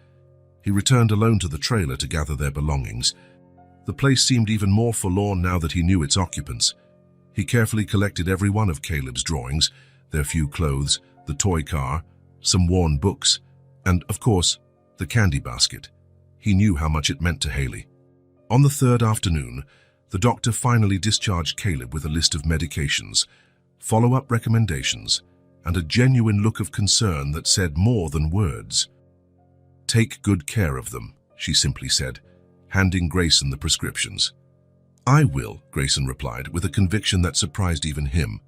He returned alone to the trailer to gather their belongings. The place seemed even more forlorn now that he knew its occupants. He carefully collected every one of Caleb's drawings, their few clothes, the toy car, some worn books, and, of course, the candy basket. He knew how much it meant to Haley. On the third afternoon, the doctor finally discharged Caleb with a list of medications, follow-up recommendations, and a genuine look of concern that said more than words. "Take good care of them," she simply said, handing Grayson the prescriptions. "I will," Grayson replied, with a conviction that surprised even him.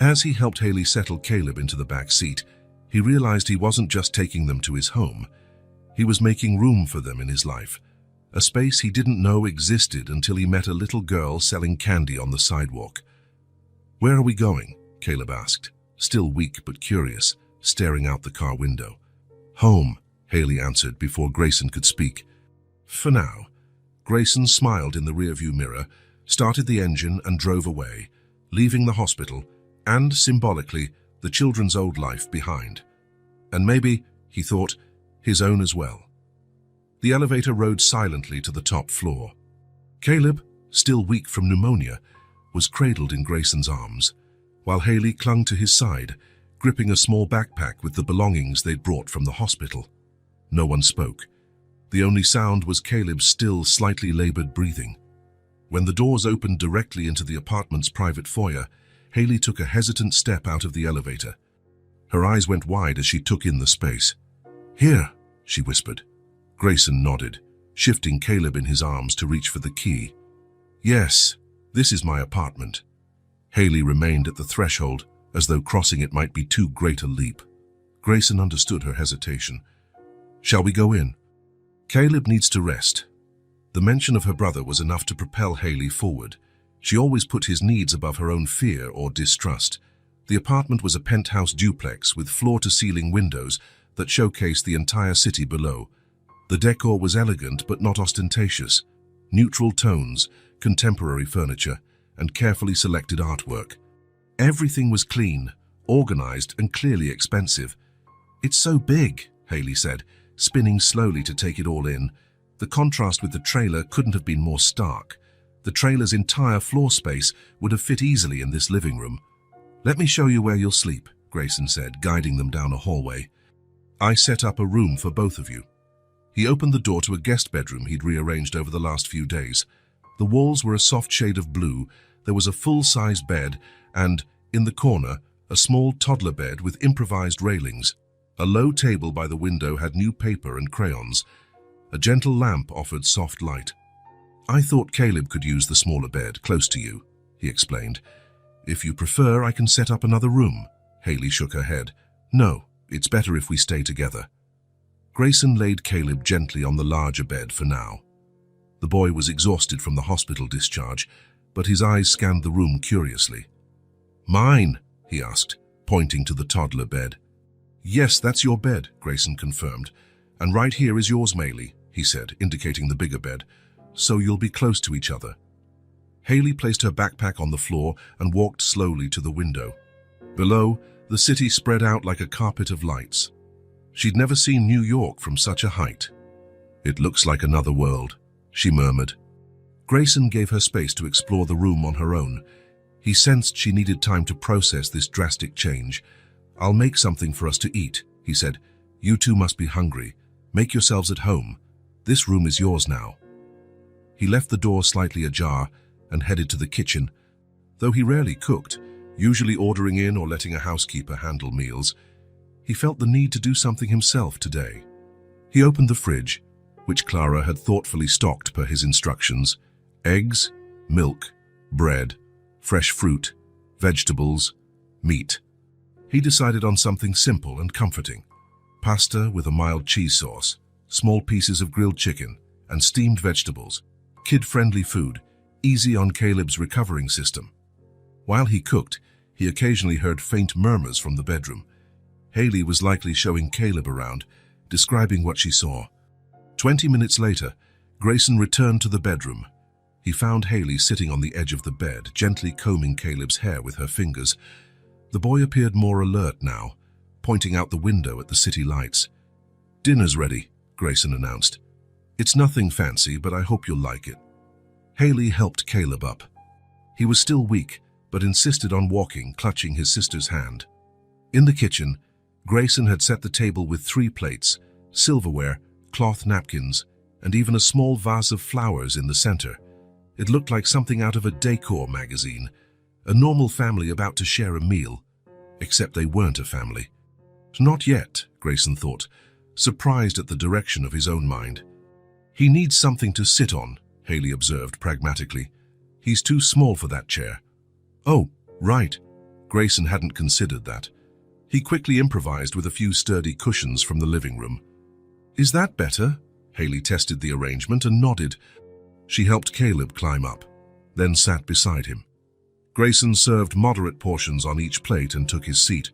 As he helped Haley settle Caleb into the back seat, he realized he wasn't just taking them to his home. He was making room for them in his life, a space he didn't know existed until he met a little girl selling candy on the sidewalk. "Where are we going?" Caleb asked, still weak but curious, staring out the car window. "Home," Haley answered before Grayson could speak. "For now." Grayson smiled in the rearview mirror, started the engine and drove away, leaving the hospital and, symbolically, the children's old life behind. And maybe, he thought, his own as well. The elevator rode silently to the top floor. Caleb, still weak from pneumonia, was cradled in Grayson's arms, while Haley clung to his side, gripping a small backpack with the belongings they'd brought from the hospital. No one spoke. The only sound was Caleb's still, slightly labored breathing. When the doors opened directly into the apartment's private foyer, Haley took a hesitant step out of the elevator. Her eyes went wide as she took in the space. "Here," she whispered. Grayson nodded, shifting Caleb in his arms to reach for the key. "Yes, this is my apartment." Haley remained at the threshold, as though crossing it might be too great a leap. Grayson understood her hesitation. "Shall we go in?" "Caleb needs to rest." The mention of her brother was enough to propel Haley forward. She always put his needs above her own fear or distrust. The apartment was a penthouse duplex with floor-to-ceiling windows that showcased the entire city below. The decor was elegant but not ostentatious. Neutral tones, contemporary furniture, and carefully selected artwork. Everything was clean, organized, and clearly expensive. "It's so big," Haley said, spinning slowly to take it all in. The contrast with the trailer couldn't have been more stark. The trailer's entire floor space would have fit easily in this living room. "Let me show you where you'll sleep," Grayson said, guiding them down a hallway. "I set up a room for both of you." He opened the door to a guest bedroom he'd rearranged over the last few days. The walls were a soft shade of blue, there was a full-size bed, and, in the corner, a small toddler bed with improvised railings. A low table by the window had new paper and crayons. A gentle lamp offered soft light. "I thought Caleb could use the smaller bed, close to you," he explained. "If you prefer, I can set up another room." Haley shook her head. "No, it's better if we stay together." Grayson laid Caleb gently on the larger bed for now. The boy was exhausted from the hospital discharge, but his eyes scanned the room curiously. "Mine?" he asked, pointing to the toddler bed. "Yes, that's your bed," Grayson confirmed. "And right here is yours, Maylee," he said, indicating the bigger bed. "So you'll be close to each other." Haley placed her backpack on the floor and walked slowly to the window. Below, the city spread out like a carpet of lights. She'd never seen New York from such a height. "It looks like another world," she murmured. Grayson gave her space to explore the room on her own. He sensed she needed time to process this drastic change. "I'll make something for us to eat," he said. "You two must be hungry. Make yourselves at home. This room is yours now." He left the door slightly ajar and headed to the kitchen. Though he rarely cooked, usually ordering in or letting a housekeeper handle meals, he felt the need to do something himself today. He opened the fridge, which Clara had thoughtfully stocked per his instructions: eggs, milk, bread, fresh fruit, vegetables, meat. He decided on something simple and comforting: pasta with a mild cheese sauce, small pieces of grilled chicken, and steamed vegetables. Kid-friendly food, easy on Caleb's recovering system. While he cooked, he occasionally heard faint murmurs from the bedroom. Haley was likely showing Caleb around, describing what she saw. 20 minutes later, Grayson returned to the bedroom. He found Haley sitting on the edge of the bed, gently combing Caleb's hair with her fingers. The boy appeared more alert now, pointing out the window at the city lights. "Dinner's ready," Grayson announced. "It's nothing fancy, but I hope you'll like it." Haley helped Caleb up. He was still weak, but insisted on walking, clutching his sister's hand. In the kitchen, Grayson had set the table with 3 plates, silverware, cloth napkins, and even a small vase of flowers in the center. It looked like something out of a decor magazine, a normal family about to share a meal, except they weren't a family. Not yet, Grayson thought, surprised at the direction of his own mind. He needs something to sit on, Haley observed pragmatically. He's too small for that chair. Oh, right. Grayson hadn't considered that. He quickly improvised with a few sturdy cushions from the living room. Is that better? Haley tested the arrangement and nodded. She helped Caleb climb up, then sat beside him. Grayson served moderate portions on each plate and took his seat.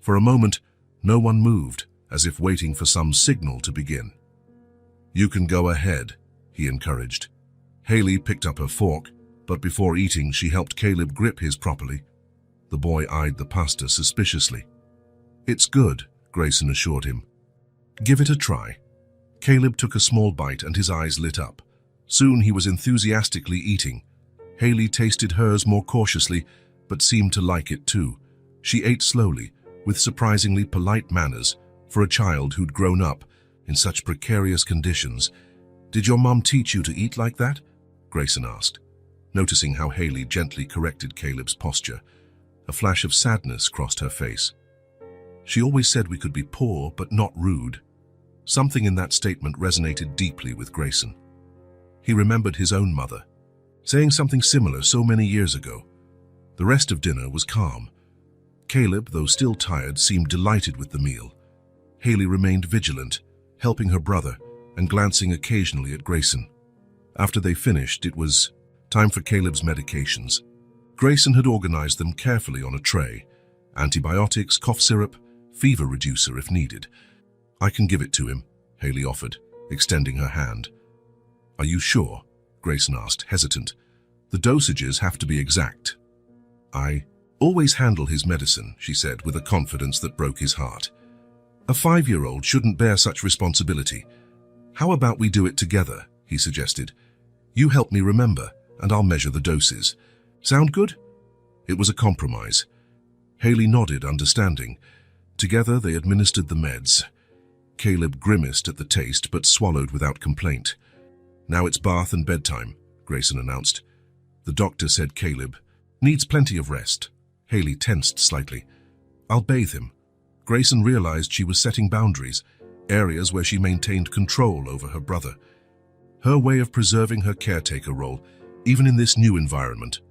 For a moment, no one moved, as if waiting for some signal to begin. You can go ahead, he encouraged. Haley picked up her fork, but before eating, she helped Caleb grip his properly. The boy eyed the pasta suspiciously. It's good, Grayson assured him. Give it a try. Caleb took a small bite and his eyes lit up. Soon he was enthusiastically eating. Haley tasted hers more cautiously, but seemed to like it too. She ate slowly, with surprisingly polite manners for a child who'd grown up in such precarious conditions. Did your mom teach you to eat like that? Grayson asked, noticing how Haley gently corrected Caleb's posture. A flash of sadness crossed her face. She always said we could be poor but not rude. Something in that statement resonated deeply with Grayson. He remembered his own mother, saying something similar so many years ago. The rest of dinner was calm. Caleb, though still tired, seemed delighted with the meal. Haley remained vigilant, helping her brother and glancing occasionally at Grayson. After they finished, it was time for Caleb's medications. Grayson had organized them carefully on a tray. Antibiotics, cough syrup, fever reducer if needed. I can give it to him, Haley offered, extending her hand. Are you sure? Grayson asked, hesitant. The dosages have to be exact. I always handle his medicine, she said with a confidence that broke his heart. A 5-year-old shouldn't bear such responsibility. How about we do it together, he suggested. You help me remember, and I'll measure the doses. Sound good? It was a compromise. Haley nodded, understanding. Together they administered the meds. Caleb grimaced at the taste, but swallowed without complaint. Now it's bath and bedtime, Grayson announced. The doctor said Caleb needs plenty of rest. Haley tensed slightly. I'll bathe him. Grayson realized she was setting boundaries, areas where she maintained control over her brother. Her way of preserving her caretaker role, even in this new environment.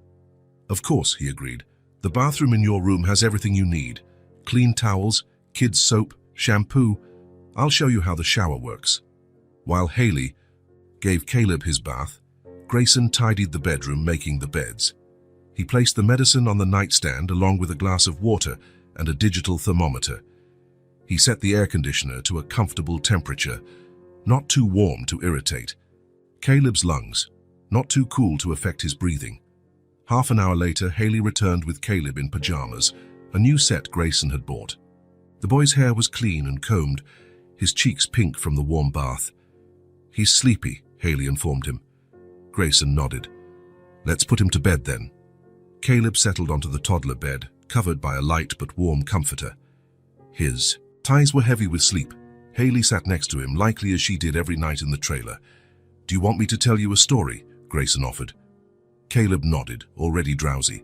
Of course, he agreed. The bathroom in your room has everything you need. Clean towels, kids' soap, shampoo. I'll show you how the shower works. While Haley gave Caleb his bath, Grayson tidied the bedroom, making the beds. He placed the medicine on the nightstand along with a glass of water and a digital thermometer. He set the air conditioner to a comfortable temperature, not too warm to irritate Caleb's lungs, not too cool to affect his breathing. Half an hour later, Haley returned with Caleb in pajamas, a new set Grayson had bought. The boy's hair was clean and combed, his cheeks pink from the warm bath. He's sleepy, Haley informed him. Grayson nodded. Let's put him to bed then. Caleb settled onto the toddler bed, covered by a light but warm comforter. His thighs were heavy with sleep. Haley sat next to him, likely as she did every night in the trailer. Do you want me to tell you a story? Grayson offered. Caleb nodded, already drowsy.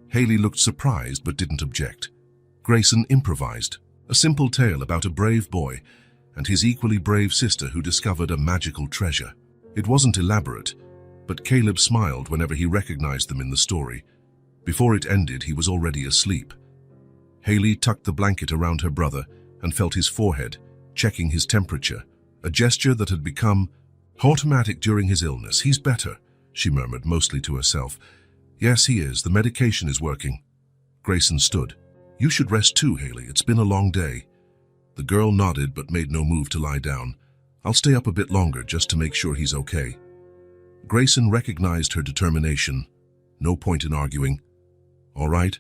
Haley looked surprised but didn't object. Grayson improvised, a simple tale about a brave boy and his equally brave sister who discovered a magical treasure. It wasn't elaborate, but Caleb smiled whenever he recognized them in the story. Before it ended, he was already asleep. Haley tucked the blanket around her brother and felt his forehead, checking his temperature, a gesture that had become automatic during his illness. He's better, she murmured, mostly to herself. Yes, he is. The medication is working. Grayson stood. You should rest too, Haley. It's been a long day. The girl nodded but made no move to lie down. I'll stay up a bit longer just to make sure he's okay. Grayson recognized her determination. No point in arguing. All right.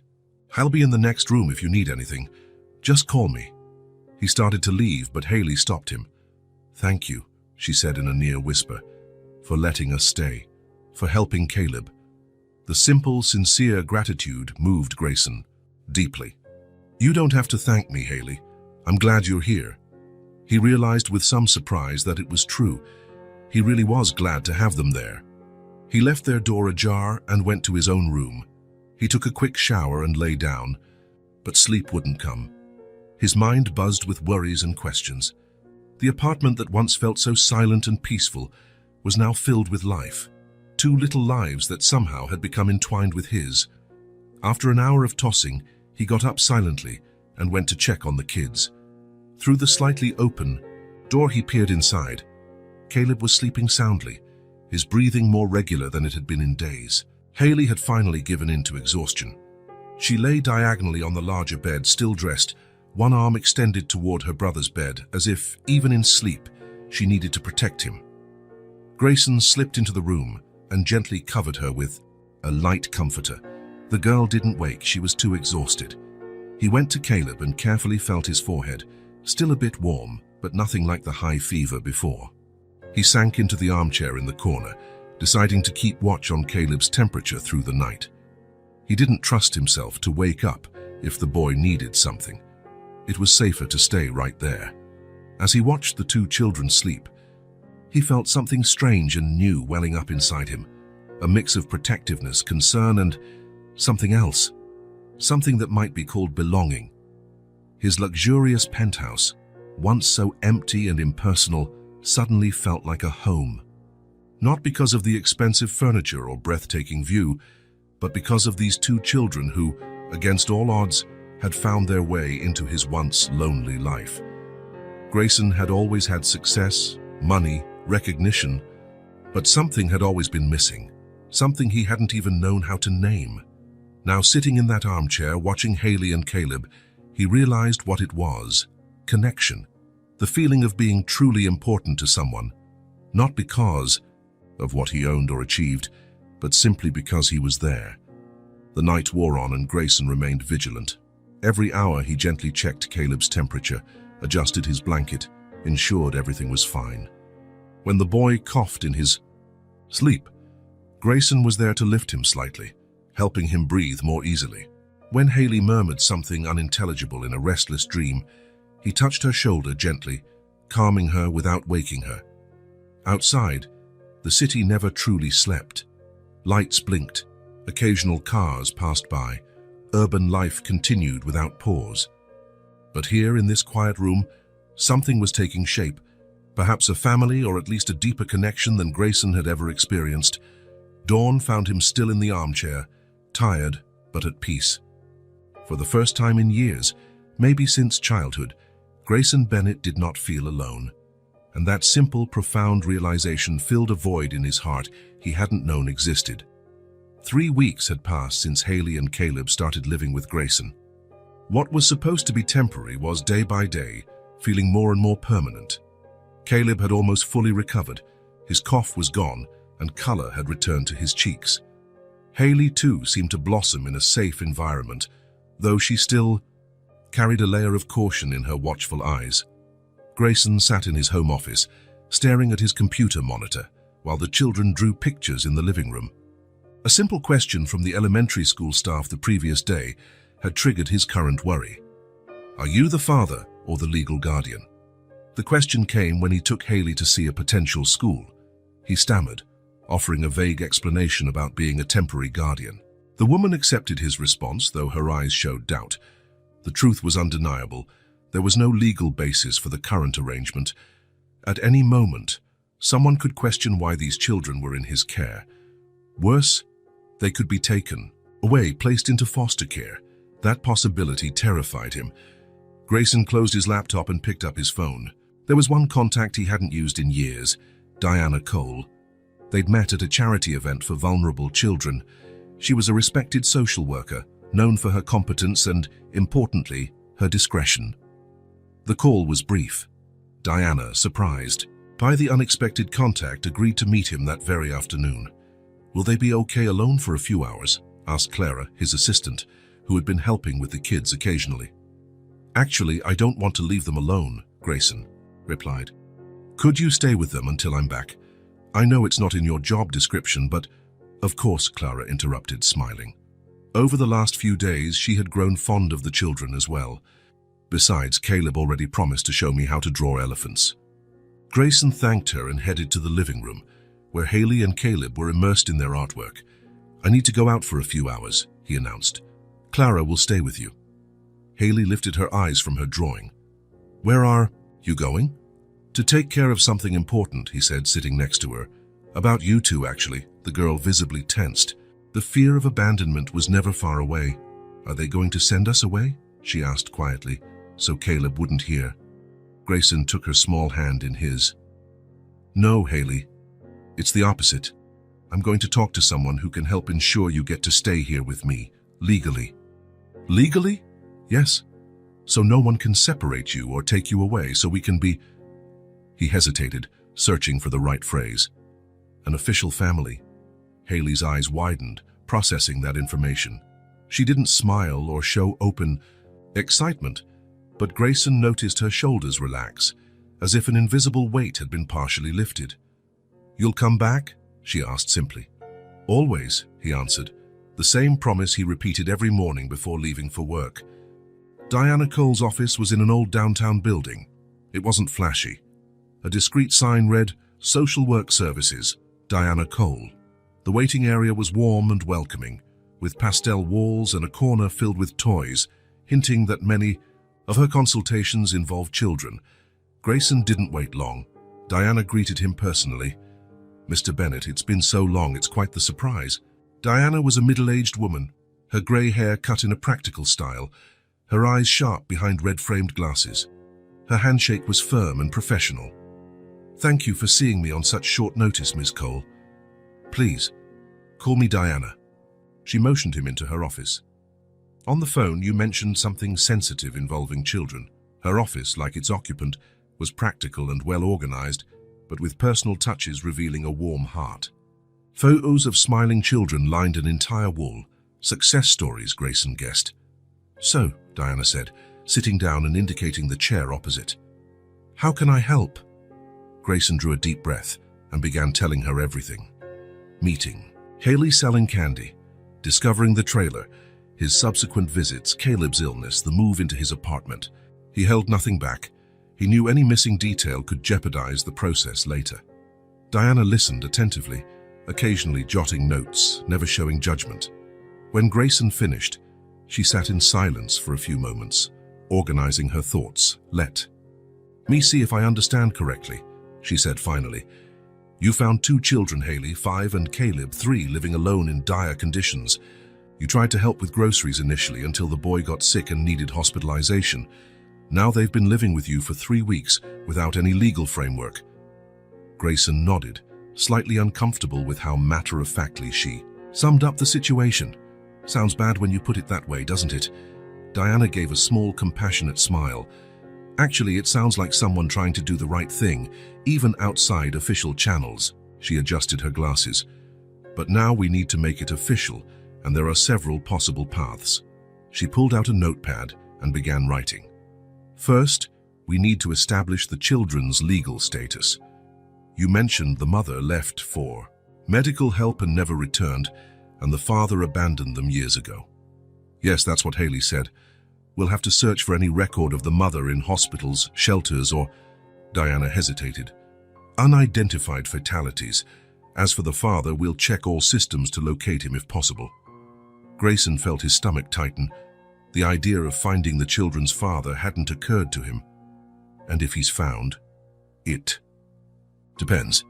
I'll be in the next room if you need anything. Just call me. He started to leave, but Haley stopped him. Thank you, she said in a near whisper, for letting us stay, for helping Caleb. The simple, sincere gratitude moved Grayson deeply. You don't have to thank me, Haley. I'm glad you're here." He realized with some surprise that it was true. He really was glad to have them there. He left their door ajar and went to his own room. He took a quick shower and lay down, but sleep wouldn't come. His mind buzzed with worries and questions. The apartment that once felt so silent and peaceful was now filled with life. Two little lives that somehow had become entwined with his. After an hour of tossing, he got up silently and went to check on the kids. Through the slightly open door he peered inside. Caleb was sleeping soundly, his breathing more regular than it had been in days. Haley had finally given in to exhaustion. She lay diagonally on the larger bed, still dressed, one arm extended toward her brother's bed, as if, even in sleep, she needed to protect him. Grayson slipped into the room and gently covered her with a light comforter. The girl didn't wake, she was too exhausted. He went to Caleb and carefully felt his forehead, still a bit warm, but nothing like the high fever before. He sank into the armchair in the corner, deciding to keep watch on Caleb's temperature through the night. He didn't trust himself to wake up if the boy needed something. It was safer to stay right there. As he watched the two children sleep, he felt something strange and new welling up inside him, a mix of protectiveness, concern, and something else, something that might be called belonging. His luxurious penthouse, once so empty and impersonal, suddenly felt like a home. Not because of the expensive furniture or breathtaking view, but because of these two children who, against all odds, had found their way into his once lonely life. Grayson had always had success, money, recognition, but something had always been missing, something he hadn't even known how to name. Now, sitting in that armchair, watching Haley and Caleb, he realized what it was: connection, the feeling of being truly important to someone, not because of what he owned or achieved, but simply because he was there. The night wore on and Grayson remained vigilant. Every hour he gently checked Caleb's temperature, adjusted his blanket, ensured everything was fine. When the boy coughed in his sleep, Grayson was there to lift him slightly, helping him breathe more easily. When Haley murmured something unintelligible in a restless dream, he touched her shoulder gently, calming her without waking her. Outside, the city never truly slept. Lights blinked, occasional cars passed by, urban life continued without pause. But here in this quiet room, something was taking shape, perhaps a family or at least a deeper connection than Grayson had ever experienced. Dawn found him still in the armchair, tired but at peace. For the first time in years, maybe since childhood, Grayson Bennett did not feel alone. And that simple, profound realization filled a void in his heart he hadn't known existed. 3 weeks had passed since Haley and Caleb started living with Grayson. What was supposed to be temporary was, day by day, feeling more and more permanent. Caleb had almost fully recovered, his cough was gone, and color had returned to his cheeks. Haley, too, seemed to blossom in a safe environment, though she still carried a layer of caution in her watchful eyes. Grayson sat in his home office, staring at his computer monitor, while the children drew pictures in the living room. A simple question from the elementary school staff the previous day had triggered his current worry. "Are you the father or the legal guardian?" The question came when he took Haley to see a potential school. He stammered, offering a vague explanation about being a temporary guardian. The woman accepted his response, though her eyes showed doubt. The truth was undeniable. There was no legal basis for the current arrangement. At any moment, someone could question why these children were in his care. Worse, they could be taken away, placed into foster care. That possibility terrified him. Grayson closed his laptop and picked up his phone. There was one contact he hadn't used in years, Diana Cole. They'd met at a charity event for vulnerable children. She was a respected social worker, known for her competence and, importantly, her discretion. The call was brief. Diana, surprised by the unexpected contact, agreed to meet him that very afternoon. "Will they be okay alone for a few hours?" asked Clara, his assistant, who had been helping with the kids occasionally. "Actually, I don't want to leave them alone," Grayson replied. "Could you stay with them until I'm back? I know it's not in your job description, but—" "Of course," Clara interrupted, smiling. Over the last few days, she had grown fond of the children as well. Besides, Caleb already promised to show me how to draw elephants. Grayson thanked her and headed to the living room, where Haley and Caleb were immersed in their artwork. "I need to go out for a few hours," he announced. "Clara will stay with you." Haley lifted her eyes from her drawing. "Where are you going?" "To take care of something important," he said, sitting next to her. "About you two, actually." The girl visibly tensed. The fear of abandonment was never far away. "Are they going to send us away?" she asked quietly, so Caleb wouldn't hear. Grayson took her small hand in his. "No, Haley. It's the opposite. I'm going to talk to someone who can help ensure you get to stay here with me, legally." "Legally?" "Yes. So no one can separate you or take you away, so we can be—" He hesitated, searching for the right phrase. "An official family." Haley's eyes widened, processing that information. She didn't smile or show open excitement, but Grayson noticed her shoulders relax, as if an invisible weight had been partially lifted. "You'll come back?" she asked simply. "Always," he answered, the same promise he repeated every morning before leaving for work. Diana Cole's office was in an old downtown building. It wasn't flashy. A discreet sign read, "Social Work Services, Diana Cole." The waiting area was warm and welcoming, with pastel walls and a corner filled with toys, hinting that many of her consultations involved children. Grayson didn't wait long. Diana greeted him personally. "Mr. Bennett, it's been so long, it's quite the surprise." Diana was a middle-aged woman, her grey hair cut in a practical style, her eyes sharp behind red-framed glasses. Her handshake was firm and professional. "Thank you for seeing me on such short notice, Ms. Cole. Please, call me Diana." She motioned him into her office. "On the phone, you mentioned something sensitive involving children." Her office, like its occupant, was practical and well-organized, but with personal touches revealing a warm heart. Photos of smiling children lined an entire wall. Success stories, Grayson guessed. "So," Diana said, sitting down and indicating the chair opposite. "How can I help?" Grayson drew a deep breath and began telling her everything. Meeting. Haley selling candy. Discovering the trailer. His subsequent visits, Caleb's illness, the move into his apartment. He held nothing back. He knew any missing detail could jeopardize the process later. Diana listened attentively, occasionally jotting notes, never showing judgment. When Grayson finished, she sat in silence for a few moments, organizing her thoughts. "Let me see if I understand correctly," she said finally. "You found 2 children, Haley, 5 and Caleb, 3, living alone in dire conditions. You tried to help with groceries initially until the boy got sick and needed hospitalization. Now they've been living with you for 3 weeks without any legal framework." Grayson nodded, slightly uncomfortable with how matter-of-factly she summed up the situation. "Sounds bad when you put it that way, doesn't it?" Diana gave a small, compassionate smile. "Actually, it sounds like someone trying to do the right thing, even outside official channels." She adjusted her glasses. "But now we need to make it official, and there are several possible paths." She pulled out a notepad and began writing. "First, we need to establish the children's legal status. You mentioned the mother left for medical help and never returned, and the father abandoned them years ago." "Yes, that's what Haley said. We'll have to search for any record of the mother in hospitals, shelters, or—" Diana hesitated. "Unidentified fatalities. As for the father, we'll check all systems to locate him if possible." Grayson felt his stomach tighten. The idea of finding the children's father hadn't occurred to him. And if he's found, it depends.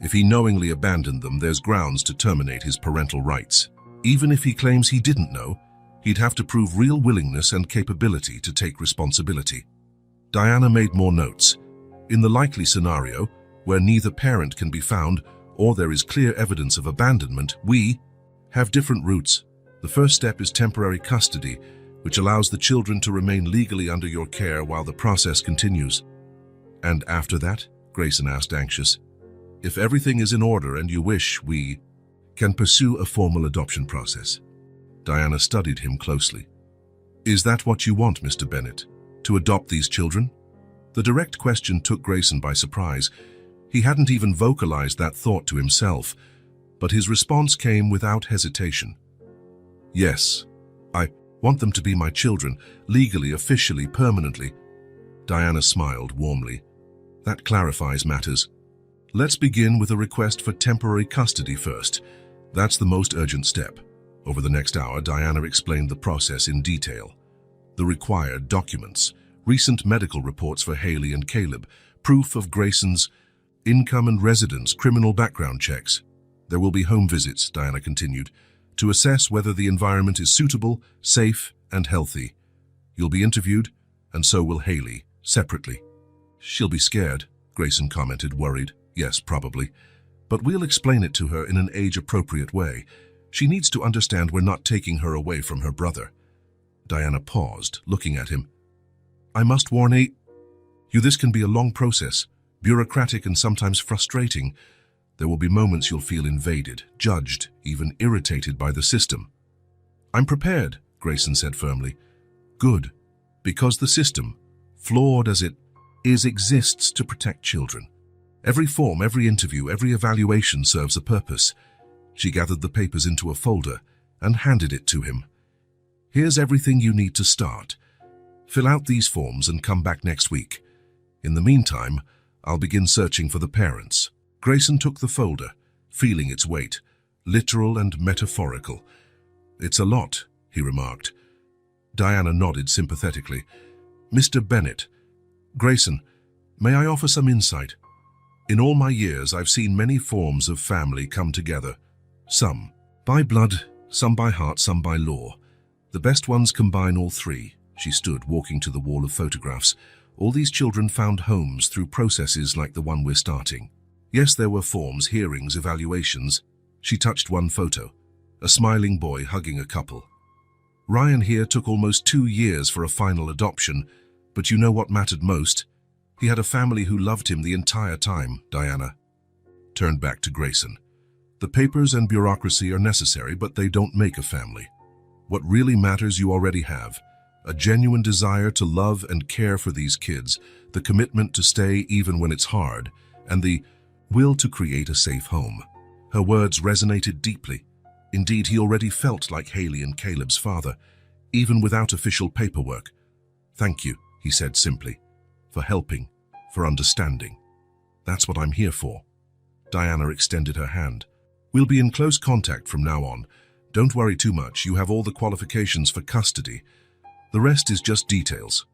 If he knowingly abandoned them, there's grounds to terminate his parental rights. Even if he claims he didn't know, he'd have to prove real willingness and capability to take responsibility. Diana made more notes. In the likely scenario, where neither parent can be found or there is clear evidence of abandonment, we have different routes. The first step is temporary custody, which allows the children to remain legally under your care while the process continues. "And after that?" Grayson asked, anxious. "If everything is in order and you wish, we can pursue a formal adoption process." Diana studied him closely. "Is that what you want, Mr. Bennett? To adopt these children?" The direct question took Grayson by surprise. He hadn't even vocalized that thought to himself, but his response came without hesitation. "Yes, Want them to be my children, legally, officially, permanently. Diana smiled warmly. That clarifies matters. Let's begin with a request for temporary custody first. That's the most urgent step. Over the next hour, Diana explained the process in detail. The required documents, recent medical reports for Haley and Caleb, proof of Grayson's income and residence, criminal background checks. There will be home visits, Diana continued, to assess whether the environment is suitable, safe, and healthy. You'll be interviewed, and so will Haley, separately. She'll be scared, Grayson commented, worried. Yes, probably. But we'll explain it to her in an age-appropriate way. She needs to understand we're not taking her away from her brother. Diana paused, looking at him. I must warn you, this can be a long process, bureaucratic and sometimes frustrating. There will be moments you'll feel invaded, judged, even irritated by the system. I'm prepared, Grayson said firmly. Good, because the system, flawed as it is, exists to protect children. Every form, every interview, every evaluation serves a purpose. She gathered the papers into a folder and handed it to him. Here's everything you need to start. Fill out these forms and come back next week. In the meantime, I'll begin searching for the parents. Grayson took the folder, feeling its weight, literal and metaphorical. It's a lot, he remarked. Diana nodded sympathetically. Mr. Bennett. Grayson, may I offer some insight? In all my years, I've seen many forms of family come together. Some by blood, some by heart, some by law. The best ones combine all three. She stood, walking to the wall of photographs. All these children found homes through processes like the one we're starting. Yes, there were forms, hearings, evaluations. She touched one photo, a smiling boy hugging a couple. Ryan here took almost 2 years for a final adoption, but you know what mattered most? He had a family who loved him the entire time. Diana turned back to Grayson. The papers and bureaucracy are necessary, but they don't make a family. What really matters you already have. A genuine desire to love and care for these kids, the commitment to stay even when it's hard, and the will to create a safe home. Her words resonated deeply. Indeed, he already felt like Haley and Caleb's father, even without official paperwork. Thank you, he said simply, for helping, for understanding. That's what I'm here for. Diana extended her hand. We'll be in close contact from now on. Don't worry too much, you have all the qualifications for custody. The rest is just details.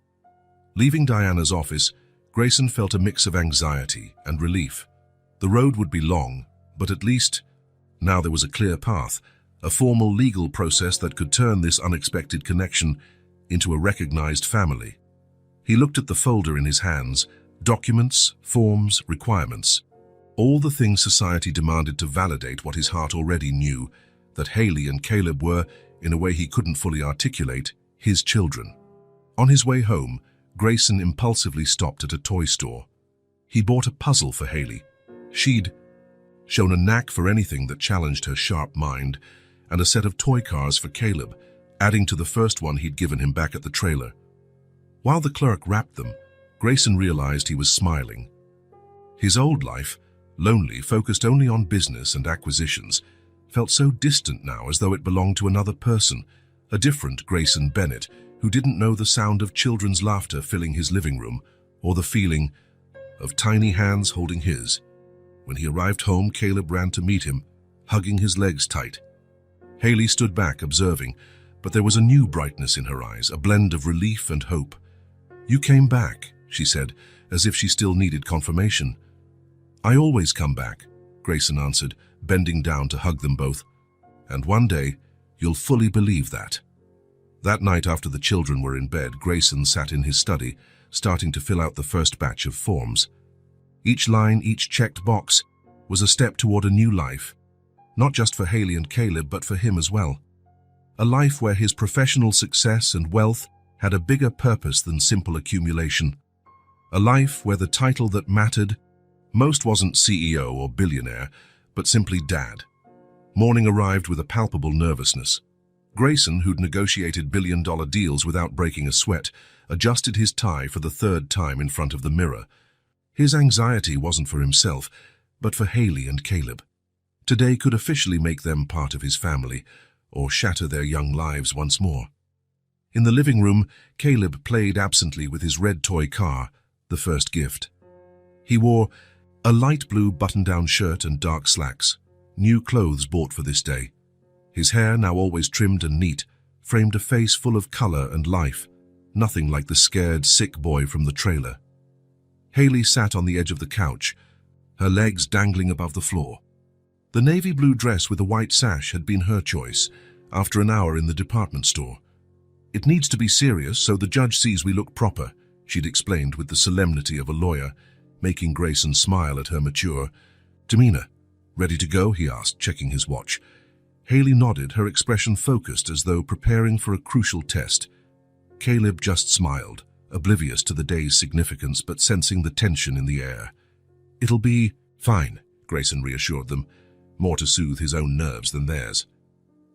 Leaving Diana's office, Grayson felt a mix of anxiety and relief. The road would be long, but at least now there was a clear path, a formal legal process that could turn this unexpected connection into a recognized family. He looked at the folder in his hands, documents, forms, requirements. All the things society demanded to validate what his heart already knew, that Haley and Caleb were, in a way he couldn't fully articulate, his children. On his way home, Grayson impulsively stopped at a toy store. He bought a puzzle for Haley. She'd shown a knack for anything that challenged her sharp mind, and a set of toy cars for Caleb, adding to the first one he'd given him back at the trailer. While the clerk wrapped them, Grayson realized he was smiling. His old life, lonely, focused only on business and acquisitions, felt so distant now, as though it belonged to another person, a different Grayson Bennett, who didn't know the sound of children's laughter filling his living room, or the feeling of tiny hands holding his. When he arrived home, Caleb ran to meet him, hugging his legs tight. Haley stood back, observing, but there was a new brightness in her eyes, a blend of relief and hope. You came back, she said, as if she still needed confirmation. I always come back, Grayson answered, bending down to hug them both. And one day, you'll fully believe that. That night, after the children were in bed, Grayson sat in his study, starting to fill out the first batch of forms. Each line, each checked box, was a step toward a new life, not just for Haley and Caleb, but for him as well. A life where his professional success and wealth had a bigger purpose than simple accumulation. A life where the title that mattered most wasn't CEO or billionaire, but simply dad. Morning arrived with a palpable nervousness. Grayson, who'd negotiated billion-dollar deals without breaking a sweat, adjusted his tie for the third time in front of the mirror. His anxiety wasn't for himself, but for Haley and Caleb. Today could officially make them part of his family, or shatter their young lives once more. In the living room, Caleb played absently with his red toy car, the first gift. He wore a light blue button-down shirt and dark slacks, new clothes bought for this day. His hair, now always trimmed and neat, framed a face full of color and life, nothing like the scared, sick boy from the trailer. Haley sat on the edge of the couch, her legs dangling above the floor. The navy blue dress with a white sash had been her choice, after an hour in the department store. "It needs to be serious so the judge sees we look proper," she'd explained with the solemnity of a lawyer, making Grayson smile at her mature demeanor. "Ready to go?" he asked, checking his watch. Haley nodded, her expression focused as though preparing for a crucial test. Caleb just smiled, oblivious to the day's significance but sensing the tension in the air. "It'll be fine," Grayson reassured them, more to soothe his own nerves than theirs.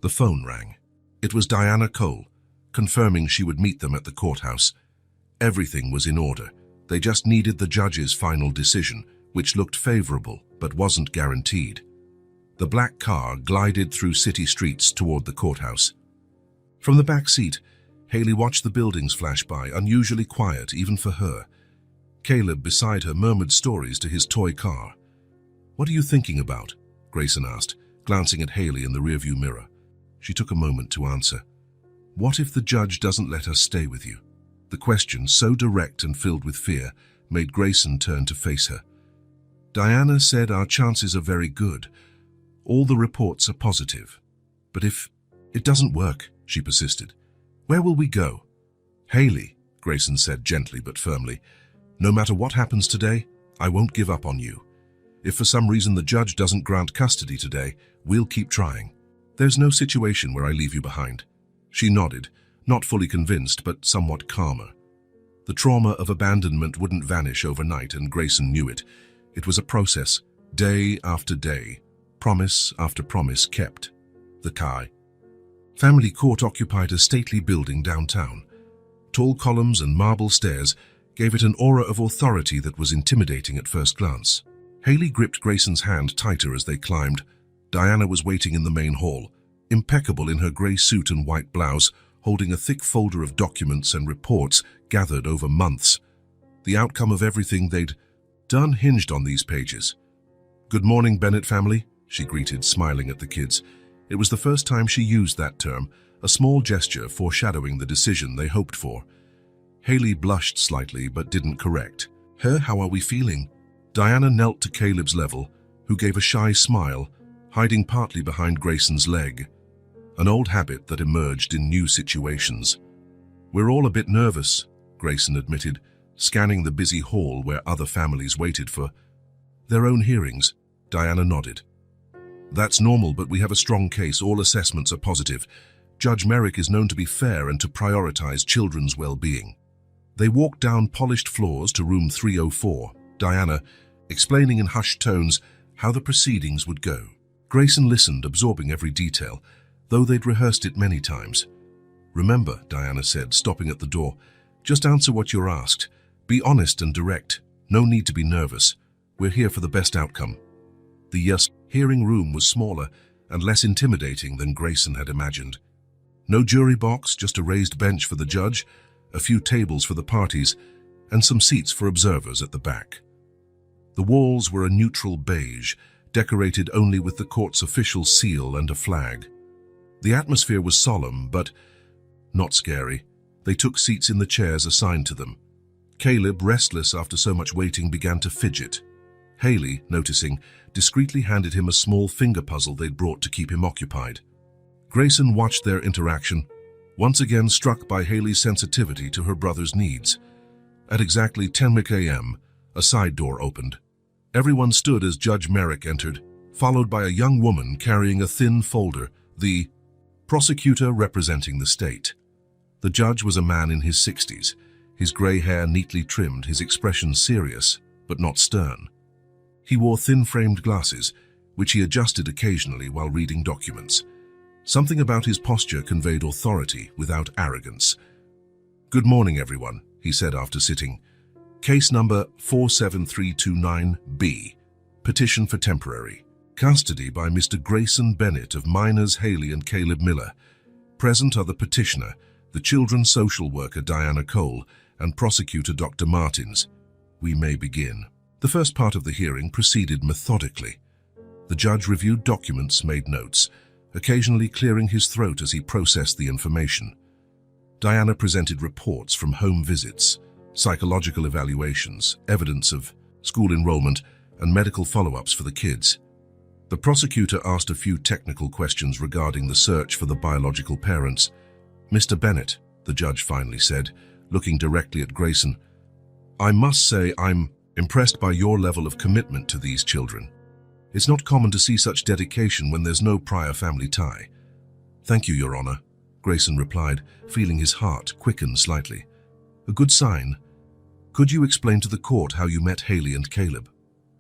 The phone rang. It was Diana Cole, confirming she would meet them at the courthouse. Everything was in order. They just needed the judge's final decision, which looked favorable but wasn't guaranteed. The black car glided through city streets toward the courthouse. From the back seat, Haley watched the buildings flash by, unusually quiet even for her. Caleb, beside her, murmured stories to his toy car. "What are you thinking about?" Grayson asked, glancing at Haley in the rearview mirror. She took a moment to answer. "What if the judge doesn't let us stay with you?" The question, so direct and filled with fear, made Grayson turn to face her. "Diana said our chances are very good. All the reports are positive. But if it doesn't work," she persisted, "where will we go?" "Haley," Grayson said gently but firmly, "no matter what happens today, I won't give up on you. If for some reason the judge doesn't grant custody today, we'll keep trying. There's no situation where I leave you behind." She nodded, not fully convinced but somewhat calmer. The trauma of abandonment wouldn't vanish overnight, and Grayson knew it. It was a process, day after day, promise after promise kept. The Kai family court occupied a stately building downtown. Tall columns and marble stairs gave it an aura of authority that was intimidating at first glance. Haley gripped Grayson's hand tighter as they climbed. Diana was waiting in the main hall, impeccable in her grey suit and white blouse, holding a thick folder of documents and reports gathered over months. The outcome of everything they'd done hinged on these pages. "Good morning, Bennett family," she greeted, smiling at the kids. It was the first time she used that term, a small gesture foreshadowing the decision they hoped for. Haley blushed slightly but didn't correct. "How are we feeling?" Diana knelt to Caleb's level, who gave a shy smile, hiding partly behind Grayson's leg, an old habit that emerged in new situations. "We're all a bit nervous," Grayson admitted, scanning the busy hall where other families waited for their own hearings. Diana nodded. "That's normal, but we have a strong case. All assessments are positive. Judge Merrick is known to be fair and to prioritize children's well-being." They walked down polished floors to room 304, Diana explaining in hushed tones how the proceedings would go. Grayson listened, absorbing every detail, though they'd rehearsed it many times. "Remember," Diana said, stopping at the door, "just answer what you're asked. Be honest and direct. No need to be nervous. We're here for the best outcome." The hearing room was smaller and less intimidating than Grayson had imagined. No jury box, just a raised bench for the judge, a few tables for the parties, and some seats for observers at the back. The walls were a neutral beige, decorated only with the court's official seal and a flag. The atmosphere was solemn, but not scary. They took seats in the chairs assigned to them. Caleb, restless after so much waiting, began to fidget. Haley, noticing, discreetly handed him a small finger puzzle they'd brought to keep him occupied. Grayson watched their interaction, once again struck by Haley's sensitivity to her brother's needs. At exactly 10 a.m., a side door opened. Everyone stood as Judge Merrick entered, followed by a young woman carrying a thin folder, the prosecutor representing the state. The judge was a man in his 60s, his grey hair neatly trimmed, his expression serious, but not stern. He wore thin-framed glasses, which he adjusted occasionally while reading documents. Something about his posture conveyed authority without arrogance. "Good morning, everyone," he said after sitting. "Case number 47329B, petition for temporary custody by Mr. Grayson Bennett of minors Haley and Caleb Miller. Present are the petitioner, the children's social worker Diana Cole, and prosecutor Dr. Martins. We may begin. The first part of the hearing proceeded methodically. The judge reviewed documents, made notes, occasionally clearing his throat as he processed the information. Diana presented reports from home visits, psychological evaluations, evidence of school enrollment, and medical follow-ups for the kids. The prosecutor asked a few technical questions regarding the search for the biological parents. "Mr. Bennett," the judge finally said, looking directly at Grayson, "I must say I'm impressed by your level of commitment to these children. It's not common to see such dedication when there's no prior family tie." "Thank you, Your Honor," Grayson replied, feeling his heart quicken slightly. "A good sign. Could you explain to the court how you met Haley and Caleb?"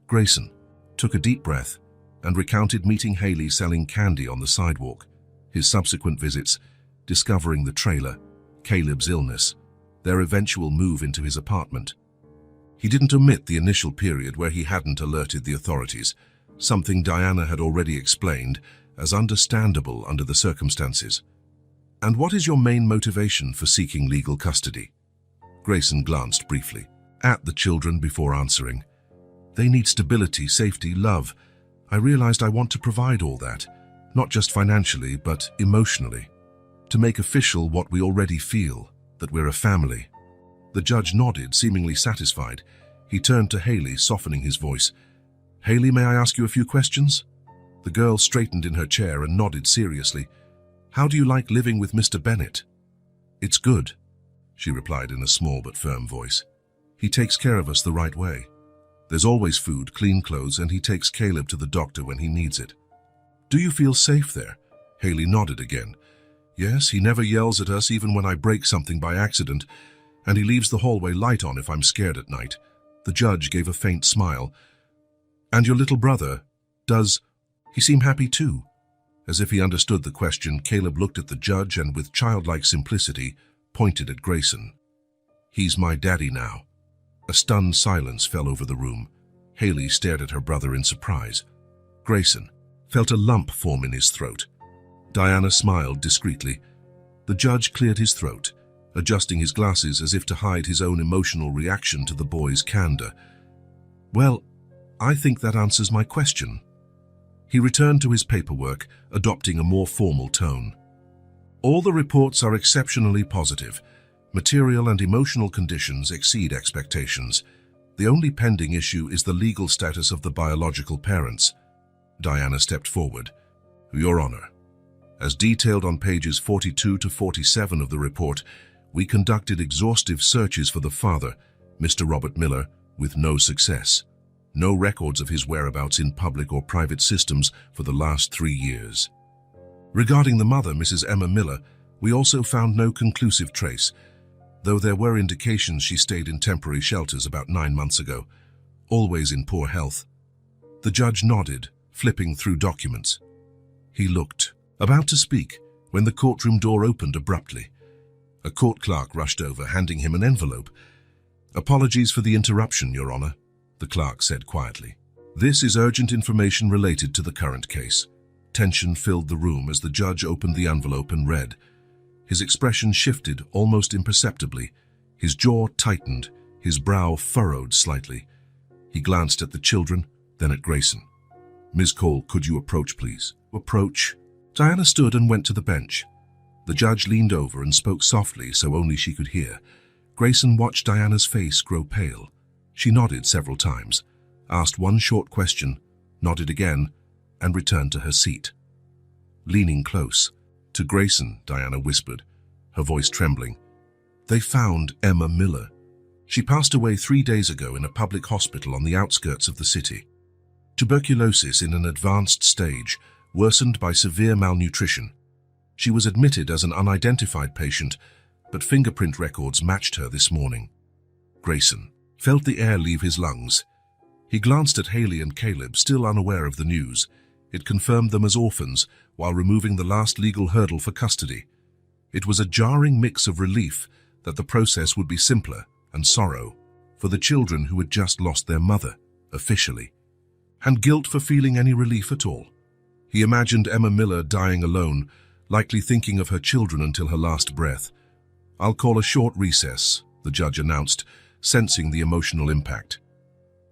Grayson took a deep breath and recounted meeting Haley selling candy on the sidewalk, his subsequent visits, discovering the trailer, Caleb's illness, their eventual move into his apartment. He didn't omit the initial period where he hadn't alerted the authorities, something Diana had already explained as understandable under the circumstances. "And what is your main motivation for seeking legal custody?" Grayson glanced briefly at the children before answering. "They need stability, safety, love. I realized I want to provide all that, not just financially, but emotionally, to make official what we already feel, that we're a family." The judge nodded, seemingly satisfied. He turned to Haley, softening his voice. "Haley, may I ask you a few questions?" The girl straightened in her chair and nodded seriously. "How do you like living with Mr. Bennett?" "It's good," she replied in a small but firm voice. "He takes care of us the right way. There's always food, clean clothes, and he takes Caleb to the doctor when he needs it." "Do you feel safe there?" Haley nodded again. "Yes, he never yells at us even when I break something by accident, and he leaves the hallway light on if I'm scared at night." The judge gave a faint smile. "And your little brother, does he seem happy too?" As if he understood the question, Caleb looked at the judge and with childlike simplicity pointed at Grayson. "He's my daddy now." A stunned silence fell over the room. Haley stared at her brother in surprise. Grayson felt a lump form in his throat. Diana smiled discreetly. The judge cleared his throat, adjusting his glasses as if to hide his own emotional reaction to the boy's candor. "Well, I think that answers my question." He returned to his paperwork, adopting a more formal tone. "All the reports are exceptionally positive. Material and emotional conditions exceed expectations. The only pending issue is the legal status of the biological parents." Diana stepped forward. "Your Honor, as detailed on pages 42 to 47 of the report, we conducted exhaustive searches for the father, Mr. Robert Miller, with no success. No records of his whereabouts in public or private systems for the last 3 years. Regarding the mother, Mrs. Emma Miller, we also found no conclusive trace, though there were indications she stayed in temporary shelters about 9 months ago, always in poor health." The judge nodded, flipping through documents. He looked about to speak when the courtroom door opened abruptly. A court clerk rushed over, handing him an envelope. "Apologies for the interruption, Your Honor," the clerk said quietly. "This is urgent information related to the current case." Tension filled the room as the judge opened the envelope and read. His expression shifted almost imperceptibly. His jaw tightened, his brow furrowed slightly. He glanced at the children, then at Grayson. "Ms. Cole, could you approach, please?" "Approach." Diana stood and went to the bench. The judge leaned over and spoke softly so only she could hear. Grayson watched Diana's face grow pale. She nodded several times, asked one short question, nodded again, and returned to her seat. Leaning close to Grayson, Diana whispered, her voice trembling. "They found Emma Miller. She passed away 3 days ago in a public hospital on the outskirts of the city. Tuberculosis in an advanced stage, worsened by severe malnutrition. She was admitted as an unidentified patient, but fingerprint records matched her this morning." Grayson felt the air leave his lungs. He glanced at Haley and Caleb, still unaware of the news. It confirmed them as orphans while removing the last legal hurdle for custody. It was a jarring mix of relief that the process would be simpler and sorrow for the children who had just lost their mother, officially, and guilt for feeling any relief at all. He imagined Emma Miller dying alone, likely thinking of her children until her last breath, I'll call a short recess, the judge announced, sensing the emotional impact.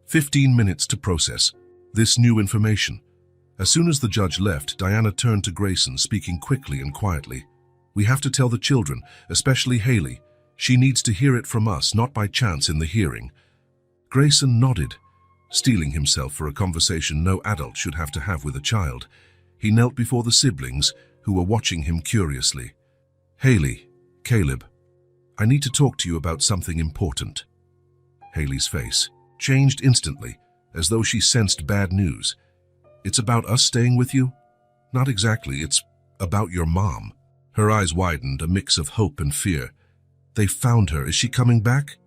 15 minutes to process this new information. As soon as the judge left, Diana turned to Grayson, speaking quickly and quietly. We have to tell the children, especially Haley. She needs to hear it from us, not by chance in the hearing. Grayson nodded, steeling himself for a conversation no adult should have to have with a child. He knelt before the siblings, who were watching him curiously. Haley, Caleb, I need to talk to you about something important. Haley's face changed instantly, as though she sensed bad news. It's about us staying with you? Not exactly, it's about your mom. Her eyes widened, a mix of hope and fear. They found her. Is she coming back?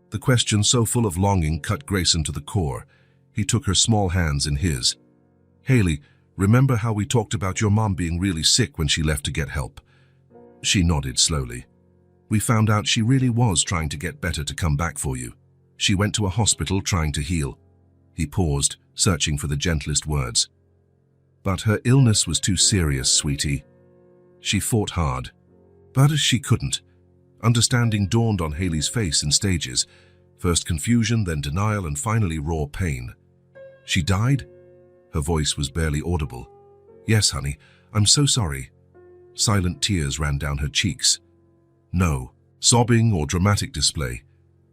The question, so full of longing, cut Grayson to the core. He took her small hands in his. Haley, remember how we talked about your mom being really sick when she left to get help? She nodded slowly. We found out she really was trying to get better to come back for you. She went to a hospital trying to heal. He paused, searching for the gentlest words. But her illness was too serious, sweetie. She fought hard, but as she couldn't. Understanding dawned on Haley's face in stages, first confusion, then denial, and finally raw pain. She died? Her voice was barely audible. Yes, honey, I'm so sorry. Silent tears ran down her cheeks. No sobbing or dramatic display,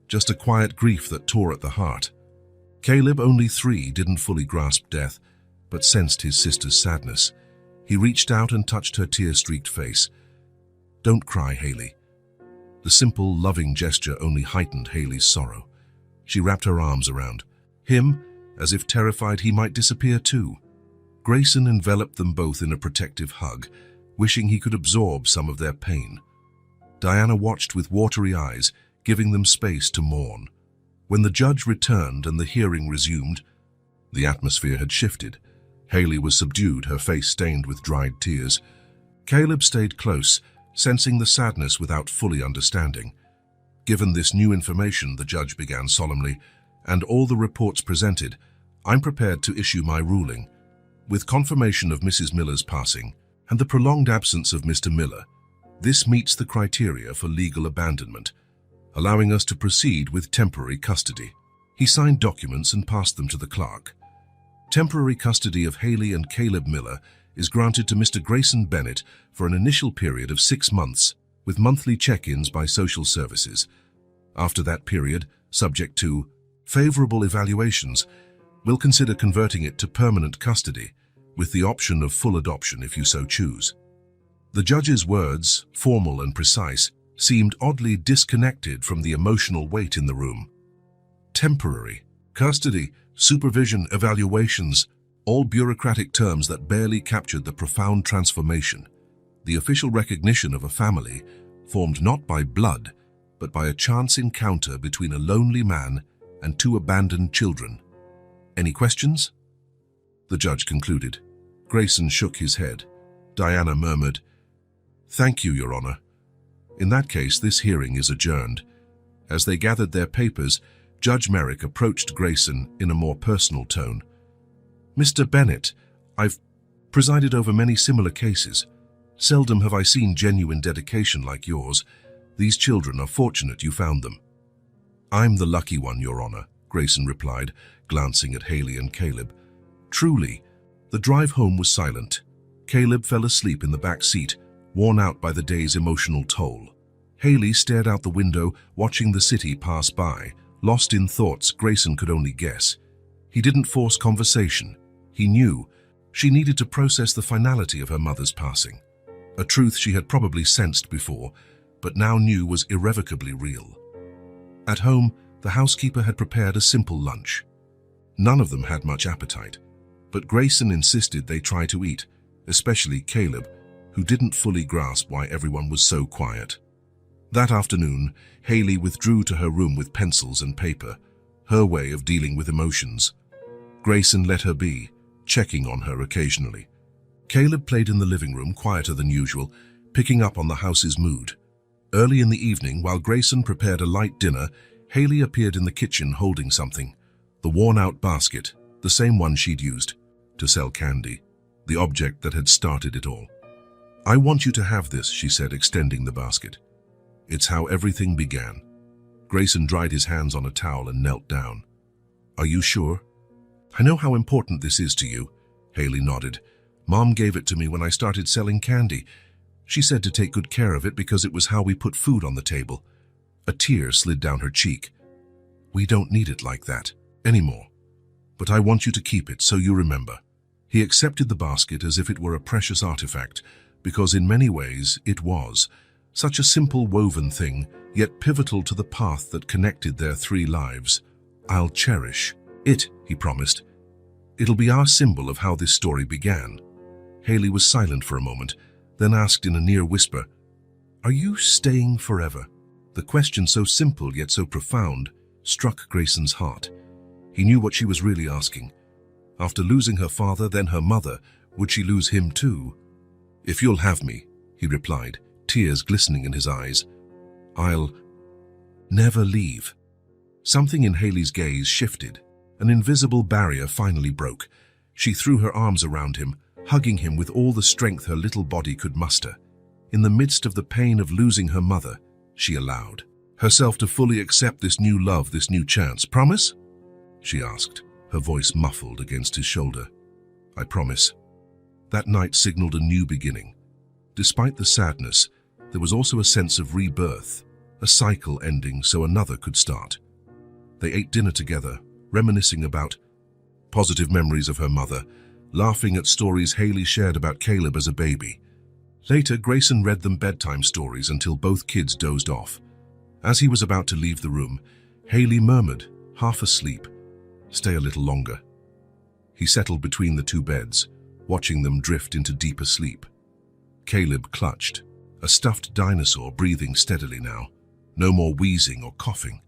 just a quiet grief that tore at the heart. Caleb, only 3, didn't fully grasp death, but sensed his sister's sadness. He reached out and touched her tear-streaked face. Don't cry, Haley. The simple, loving gesture only heightened Haley's sorrow. She wrapped her arms around him, as if terrified he might disappear too. Grayson enveloped them both in a protective hug, wishing he could absorb some of their pain. Diana watched with watery eyes, giving them space to mourn. When the judge returned and the hearing resumed, the atmosphere had shifted. Haley was subdued, her face stained with dried tears. Caleb stayed close, sensing the sadness without fully understanding. Given this new information, the judge began solemnly, and all the reports presented, I'm prepared to issue my ruling. With confirmation of Mrs. Miller's passing and the prolonged absence of Mr. Miller, this meets the criteria for legal abandonment, allowing us to proceed with temporary custody. He signed documents and passed them to the clerk. Temporary custody of Haley and Caleb Miller is granted to Mr. Grayson Bennett for an initial period of 6 months, with monthly check-ins by social services. After that period, subject to favorable evaluations, we'll consider converting it to permanent custody, with the option of full adoption if you so choose. The judge's words, formal and precise, seemed oddly disconnected from the emotional weight in the room. Temporary, custody, supervision, evaluations, all bureaucratic terms that barely captured the profound transformation. The official recognition of a family formed not by blood, but by a chance encounter between a lonely man and 2 abandoned children. Any questions? The judge concluded. Grayson shook his head. Diana murmured, Thank you, Your Honor. In that case, this hearing is adjourned. As they gathered their papers, Judge Merrick approached Grayson in a more personal tone. Mr. Bennett, I've presided over many similar cases. Seldom have I seen genuine dedication like yours. These children are fortunate you found them. I'm the lucky one, Your Honor, Grayson replied, glancing at Haley and Caleb. Truly. The drive home was silent. Caleb fell asleep in the back seat, worn out by the day's emotional toll. Haley stared out the window, watching the city pass by. Lost in thoughts Grayson could only guess. He didn't force conversation. He knew she needed to process the finality of her mother's passing. A truth she had probably sensed before, but now knew was irrevocably real. At home, the housekeeper had prepared a simple lunch. None of them had much appetite, but Grayson insisted they try to eat, especially Caleb, who didn't fully grasp why everyone was so quiet. That afternoon, Haley withdrew to her room with pencils and paper, her way of dealing with emotions. Grayson let her be, checking on her occasionally. Caleb played in the living room, quieter than usual, picking up on the house's mood. Early in the evening, while Grayson prepared a light dinner, Haley appeared in the kitchen holding something, the worn-out basket, the same one she'd used to sell candy, the object that had started it all. I want you to have this, she said, extending the basket. It's how everything began. Grayson dried his hands on a towel and knelt down. Are you sure? I know how important this is to you. Haley nodded. Mom gave it to me when I started selling candy. She said to take good care of it because it was how we put food on the table. A tear slid down her cheek. We don't need it like that anymore. But I want you to keep it so you remember. He accepted the basket as if it were a precious artifact, because in many ways it was. Such a simple woven thing, yet pivotal to the path that connected their 3 lives. I'll cherish it, he promised. It'll be our symbol of how this story began. Haley was silent for a moment, then asked in a near whisper, Are you staying forever? The question, so simple yet so profound, struck Grayson's heart. He knew what she was really asking. After losing her father, then her mother, would she lose him too? If you'll have me, he replied, tears glistening in his eyes. I'll never leave. Something in Haley's gaze shifted. An invisible barrier finally broke. She threw her arms around him, hugging him with all the strength her little body could muster. In the midst of the pain of losing her mother, she allowed herself to fully accept this new love, this new chance. Promise? She asked, her voice muffled against his shoulder. I promise. That night signaled a new beginning. Despite the sadness, there was also a sense of rebirth, a cycle ending so another could start. They ate dinner together, reminiscing about positive memories of her mother, laughing at stories Haley shared about Caleb as a baby. Later, Grayson read them bedtime stories until both kids dozed off. As he was about to leave the room, Haley murmured, half asleep, Stay a little longer. He settled between the 2 beds, watching them drift into deeper sleep. Caleb clutched, a stuffed dinosaur breathing steadily now. No more wheezing or coughing.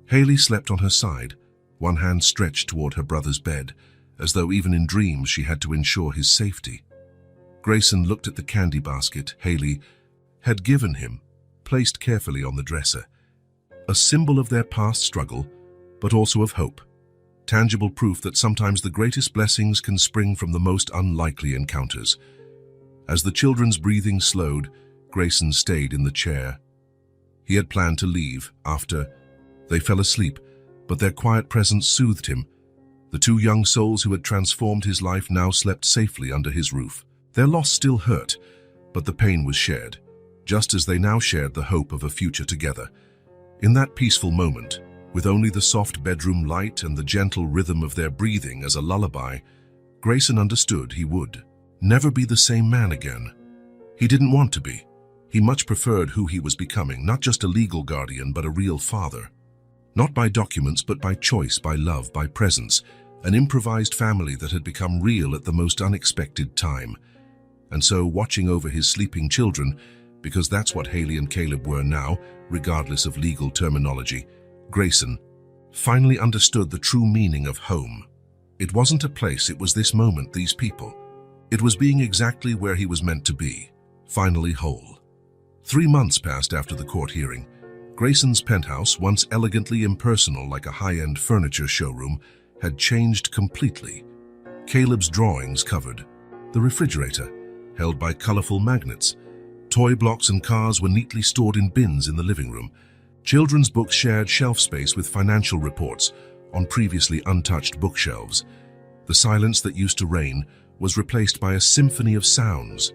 Haley slept on her side, one hand stretched toward her brother's bed, as though even in dreams she had to ensure his safety. Grayson looked at the candy basket Haley had given him, placed carefully on the dresser. A symbol of their past struggle, but also of hope. Tangible proof that sometimes the greatest blessings can spring from the most unlikely encounters. As the children's breathing slowed, Grayson stayed in the chair. He had planned to leave after they fell asleep, but their quiet presence soothed him. The 2 young souls who had transformed his life now slept safely under his roof. Their loss still hurt, but the pain was shared, just as they now shared the hope of a future together. In that peaceful moment, with only the soft bedroom light and the gentle rhythm of their breathing as a lullaby, Grayson understood he would never be the same man again. He didn't want to be. He much preferred who he was becoming, not just a legal guardian, but a real father. Not by documents, but by choice, by love, by presence, an improvised family that had become real at the most unexpected time. And so, watching over his sleeping children, because that's what Haley and Caleb were now, regardless of legal terminology, Grayson finally understood the true meaning of home. It wasn't a place, it was this moment, these people. It was being exactly where he was meant to be, finally whole. 3 months passed after the court hearing. Grayson's penthouse, once elegantly impersonal like a high-end furniture showroom, had changed completely. Caleb's drawings covered the refrigerator, held by colorful magnets. Toy blocks and cars were neatly stored in bins in the living room. Children's books shared shelf space with financial reports on previously untouched bookshelves. The silence that used to reign was replaced by a symphony of sounds.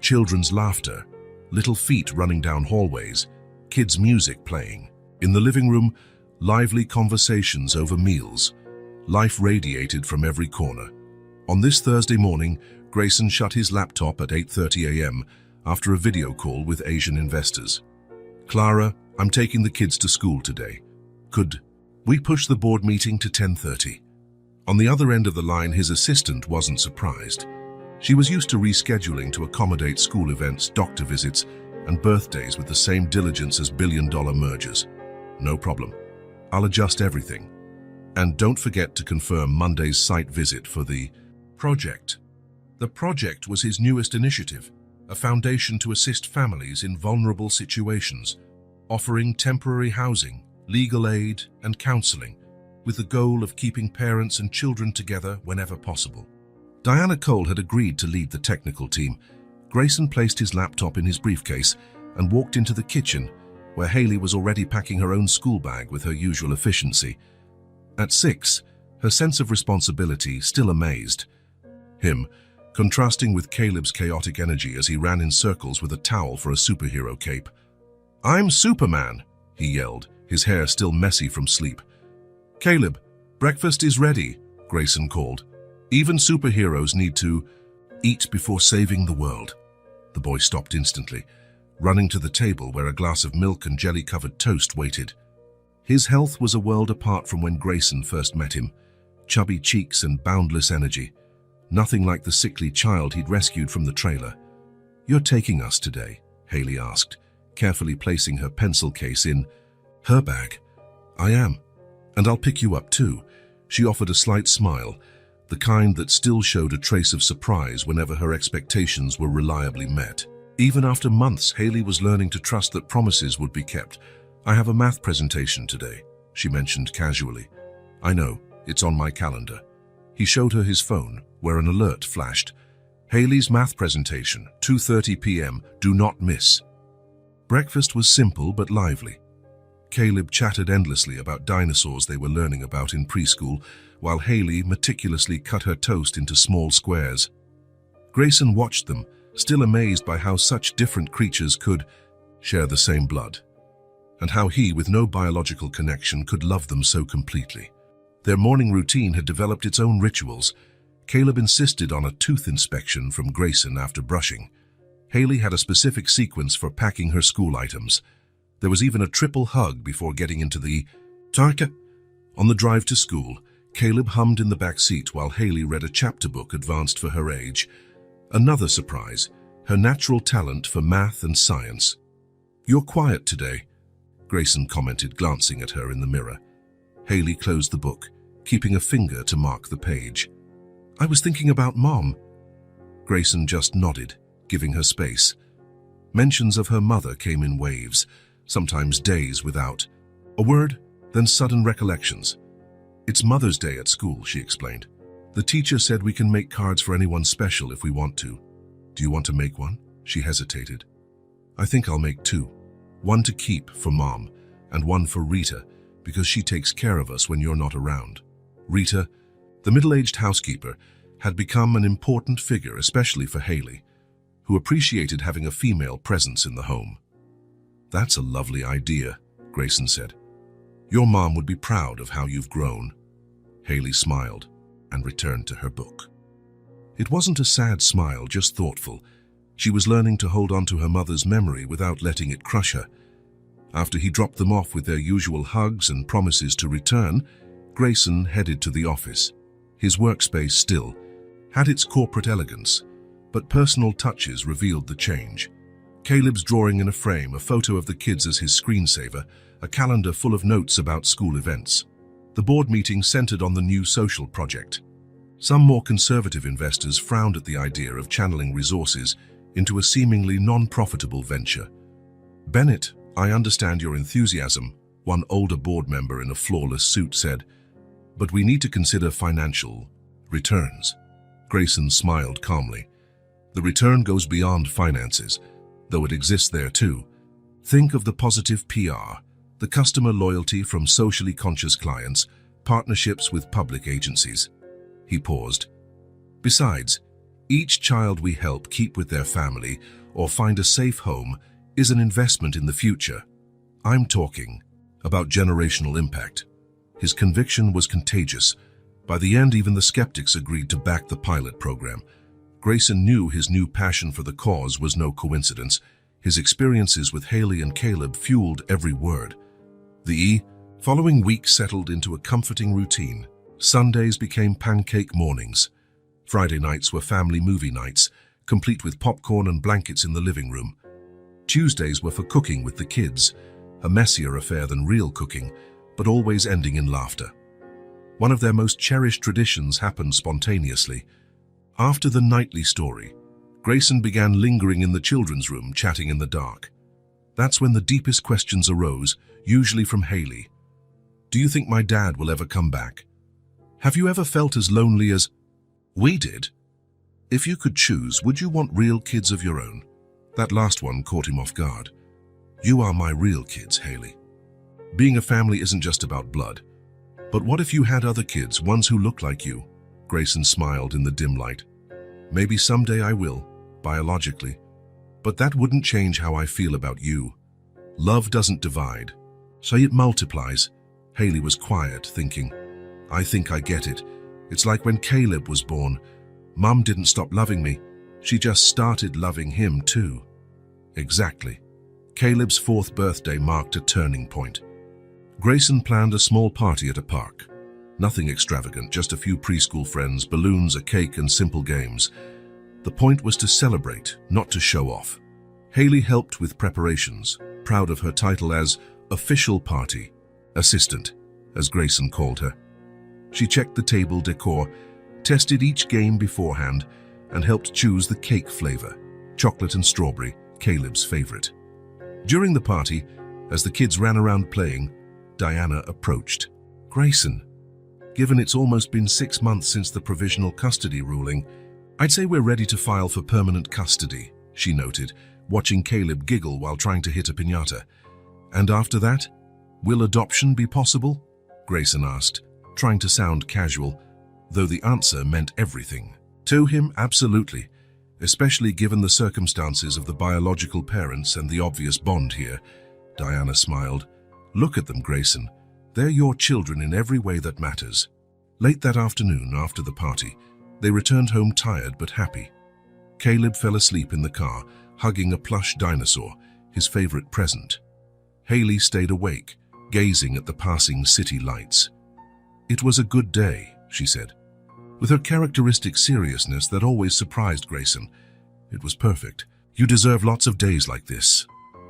Children's laughter, little feet running down hallways, kids' music playing. In the living room, lively conversations over meals. Life radiated from every corner. On this Thursday morning, Grayson shut his laptop at 8:30 a.m. after a video call with Asian investors. Clara, I'm taking the kids to school today. Could we push the board meeting to 10:30? On the other end of the line, his assistant wasn't surprised. She was used to rescheduling to accommodate school events, doctor visits, and birthdays with the same diligence as billion-dollar mergers. No problem. I'll adjust everything. And don't forget to confirm Monday's site visit for the project. The project was his newest initiative, a foundation to assist families in vulnerable situations, offering temporary housing, legal aid, and counseling, with the goal of keeping parents and children together whenever possible. Diana Cole had agreed to lead the technical team. Grayson placed his laptop in his briefcase and walked into the kitchen, where Haley was already packing her own school bag with her usual efficiency. At 6, her sense of responsibility still amazed him, contrasting with Caleb's chaotic energy as he ran in circles with a towel for a superhero cape. "I'm Superman," he yelled, his hair still messy from sleep. "Caleb, breakfast is ready," Grayson called. "Even superheroes need to eat before saving the world." The boy stopped instantly, running to the table where a glass of milk and jelly-covered toast waited. His health was a world apart from when Grayson first met him. Chubby cheeks and boundless energy. Nothing like the sickly child he'd rescued from the trailer. "You're taking us today?" Haley asked, carefully placing her pencil case in her bag. "I am. And I'll pick you up too." She offered a slight smile, the kind that still showed a trace of surprise whenever her expectations were reliably met. Even after months, Haley was learning to trust that promises would be kept. "I have a math presentation today," she mentioned casually. "I know, it's on my calendar." He showed her his phone, where an alert flashed. "Haley's math presentation, 2:30 p.m., do not miss." Breakfast was simple but lively. Caleb chatted endlessly about dinosaurs they were learning about in preschool, while Haley meticulously cut her toast into small squares. Grayson watched them, still amazed by how such different creatures could share the same blood, and how he, with no biological connection, could love them so completely. Their morning routine had developed its own rituals. Caleb insisted on a tooth inspection from Grayson after brushing. Haley had a specific sequence for packing her school items. There was even a triple hug before getting into the Tarka. On the drive to school, Caleb hummed in the back seat while Haley read a chapter book advanced for her age. Another surprise, her natural talent for math and science. "You're quiet today," Grayson commented, glancing at her in the mirror. Haley closed the book, keeping a finger to mark the page. "I was thinking about Mom." Grayson just nodded, giving her space. Mentions of her mother came in waves, sometimes days without a word, then sudden recollections. "It's Mother's Day at school," she explained. "The teacher said we can make cards for anyone special if we want to." "Do you want to make one?" She hesitated. "I think I'll make 2. One to keep for Mom, and one for Rita, because she takes care of us when you're not around." Rita, the middle-aged housekeeper, had become an important figure, especially for Haley, who appreciated having a female presence in the home. "That's a lovely idea," Grayson said. "Your mom would be proud of how you've grown." Haley smiled and returned to her book. It wasn't a sad smile, just thoughtful. She was learning to hold on to her mother's memory without letting it crush her. After he dropped them off with their usual hugs and promises to return, Grayson headed to the office. His workspace still had its corporate elegance, but personal touches revealed the change. Caleb's drawing in a frame, a photo of the kids as his screensaver, a calendar full of notes about school events. The board meeting centered on the new social project. Some more conservative investors frowned at the idea of channeling resources into a seemingly non-profitable venture. "Bennett, I understand your enthusiasm," one older board member in a flawless suit said, "but we need to consider financial returns." Grayson smiled calmly. "The return goes beyond finances, though it exists there too. Think of the positive PR, the customer loyalty from socially conscious clients, partnerships with public agencies." He paused. "Besides, each child we help keep with their family or find a safe home is an investment in the future. I'm talking about generational impact." His conviction was contagious. By the end, even the skeptics agreed to back the pilot program. Grayson knew his new passion for the cause was no coincidence. His experiences with Haley and Caleb fueled every word. The following week settled into a comforting routine. Sundays became pancake mornings. Friday nights were family movie nights, complete with popcorn and blankets in the living room. Tuesdays were for cooking with the kids, a messier affair than real cooking, but always ending in laughter. One of their most cherished traditions happened spontaneously. After the nightly story, Grayson began lingering in the children's room, chatting in the dark. That's when the deepest questions arose, usually from Haley. "Do you think my dad will ever come back? Have you ever felt as lonely as we did? If you could choose, would you want real kids of your own?" That last one caught him off guard. You are my real kids, Haley. Being a family isn't just about blood. But what if you had other kids, ones who look like you? Grayson smiled in the dim light. Maybe someday I will, biologically. But that wouldn't change how I feel about you. Love doesn't divide, so it multiplies. Haley was quiet, thinking, I think I get it. It's like when Caleb was born. Mum didn't stop loving me. She just started loving him too. Exactly. Caleb's 4th birthday marked a turning point. Grayson planned a small party at a park. Nothing extravagant, just a few preschool friends, balloons, a cake, and simple games. The point was to celebrate, not to show off. Haley helped with preparations, proud of her title as official party assistant, as Grayson called her. She checked the table decor, tested each game beforehand, and helped choose the cake flavor, chocolate and strawberry, Caleb's favorite. During the party, as the kids ran around playing, Diana approached. Grayson, given it's almost been 6 months since the provisional custody ruling, I'd say we're ready to file for permanent custody, she noted, watching Caleb giggle while trying to hit a piñata. And after that, will adoption be possible? Grayson asked, trying to sound casual, though the answer meant everything. To him, absolutely, especially given the circumstances of the biological parents and the obvious bond here. Diana smiled. Look at them, Grayson. They're your children in every way that matters. Late that afternoon, after the party, they returned home tired but happy. Caleb fell asleep in the car, hugging a plush dinosaur, his favorite present. Haley stayed awake, gazing at the passing city lights. It was a good day, she said. With her characteristic seriousness that always surprised Grayson. It was perfect. You deserve lots of days like this.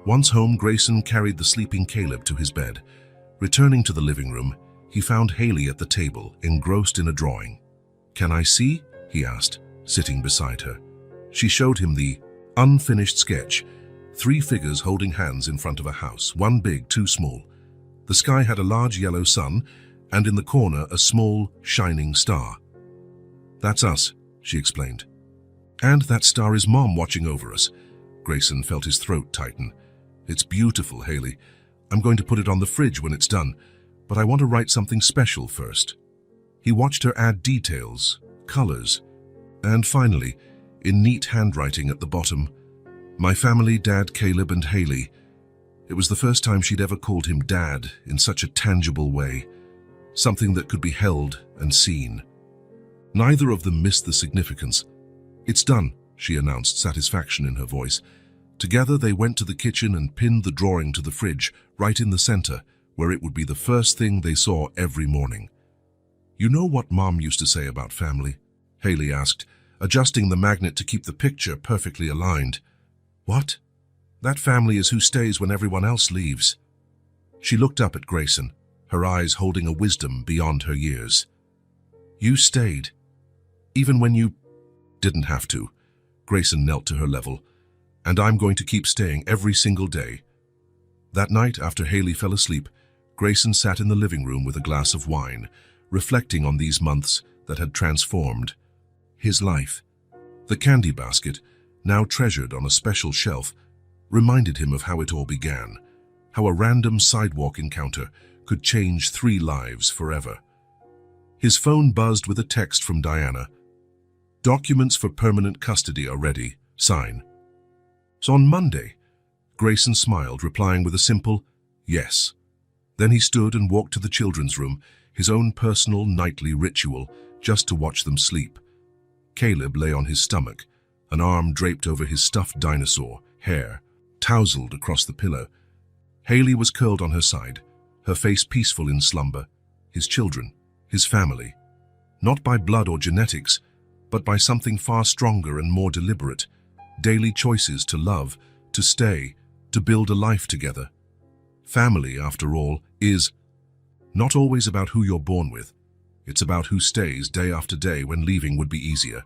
Once home, Grayson carried the sleeping Caleb to his bed. Returning to the living room, he found Haley at the table, engrossed in a drawing. Can I see? He asked, sitting beside her. She showed him the unfinished sketch, 3 figures holding hands in front of a house, one big, 2 small. The sky had a large yellow sun, and in the corner a small, shining star. That's us, she explained. And that star is Mom watching over us. Grayson felt his throat tighten. It's beautiful, Haley. I'm going to put it on the fridge when it's done, but I want to write something special first. He watched her add details, colors, and finally, in neat handwriting at the bottom, my family, Dad, Caleb, and Haley. It was the first time she'd ever called him Dad in such a tangible way, something that could be held and seen. Neither of them missed the significance. It's done, she announced, satisfaction in her voice. Together they went to the kitchen and pinned the drawing to the fridge, right in the center, where it would be the first thing they saw every morning. You know what Mom used to say about family? Haley asked, adjusting the magnet to keep the picture perfectly aligned. What? That family is who stays when everyone else leaves. She looked up at Grayson, her eyes holding a wisdom beyond her years. You stayed, even when you didn't have to. Grayson knelt to her level. And I'm going to keep staying every single day. That night, after Haley fell asleep, Grayson sat in the living room with a glass of wine, reflecting on these months that had transformed his life. The candy basket, now treasured on a special shelf, reminded him of how it all began, how a random sidewalk encounter could change 3 lives forever. His phone buzzed with a text from Diana. Documents for permanent custody are ready. Sign. So on Monday, Grayson smiled, replying with a simple yes. Then he stood and walked to the children's room, his own personal nightly ritual, just to watch them sleep. Caleb lay on his stomach, an arm draped over his stuffed dinosaur, hair tousled across the pillow. Haley was curled on her side, her face peaceful in slumber. His children, his family, not by blood or genetics, but by something far stronger and more deliberate. Daily choices to love, to stay, to build a life together. Family, after all, is not always about who you're born with. It's about who stays day after day when leaving would be easier.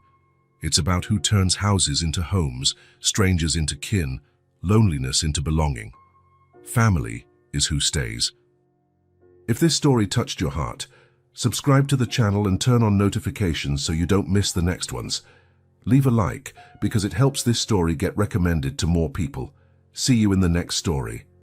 It's about who turns houses into homes, strangers into kin, loneliness into belonging. Family is who stays. If this story touched your heart, subscribe to the channel and turn on notifications so you don't miss the next ones. Leave a like, because it helps this story get recommended to more people. See you in the next story.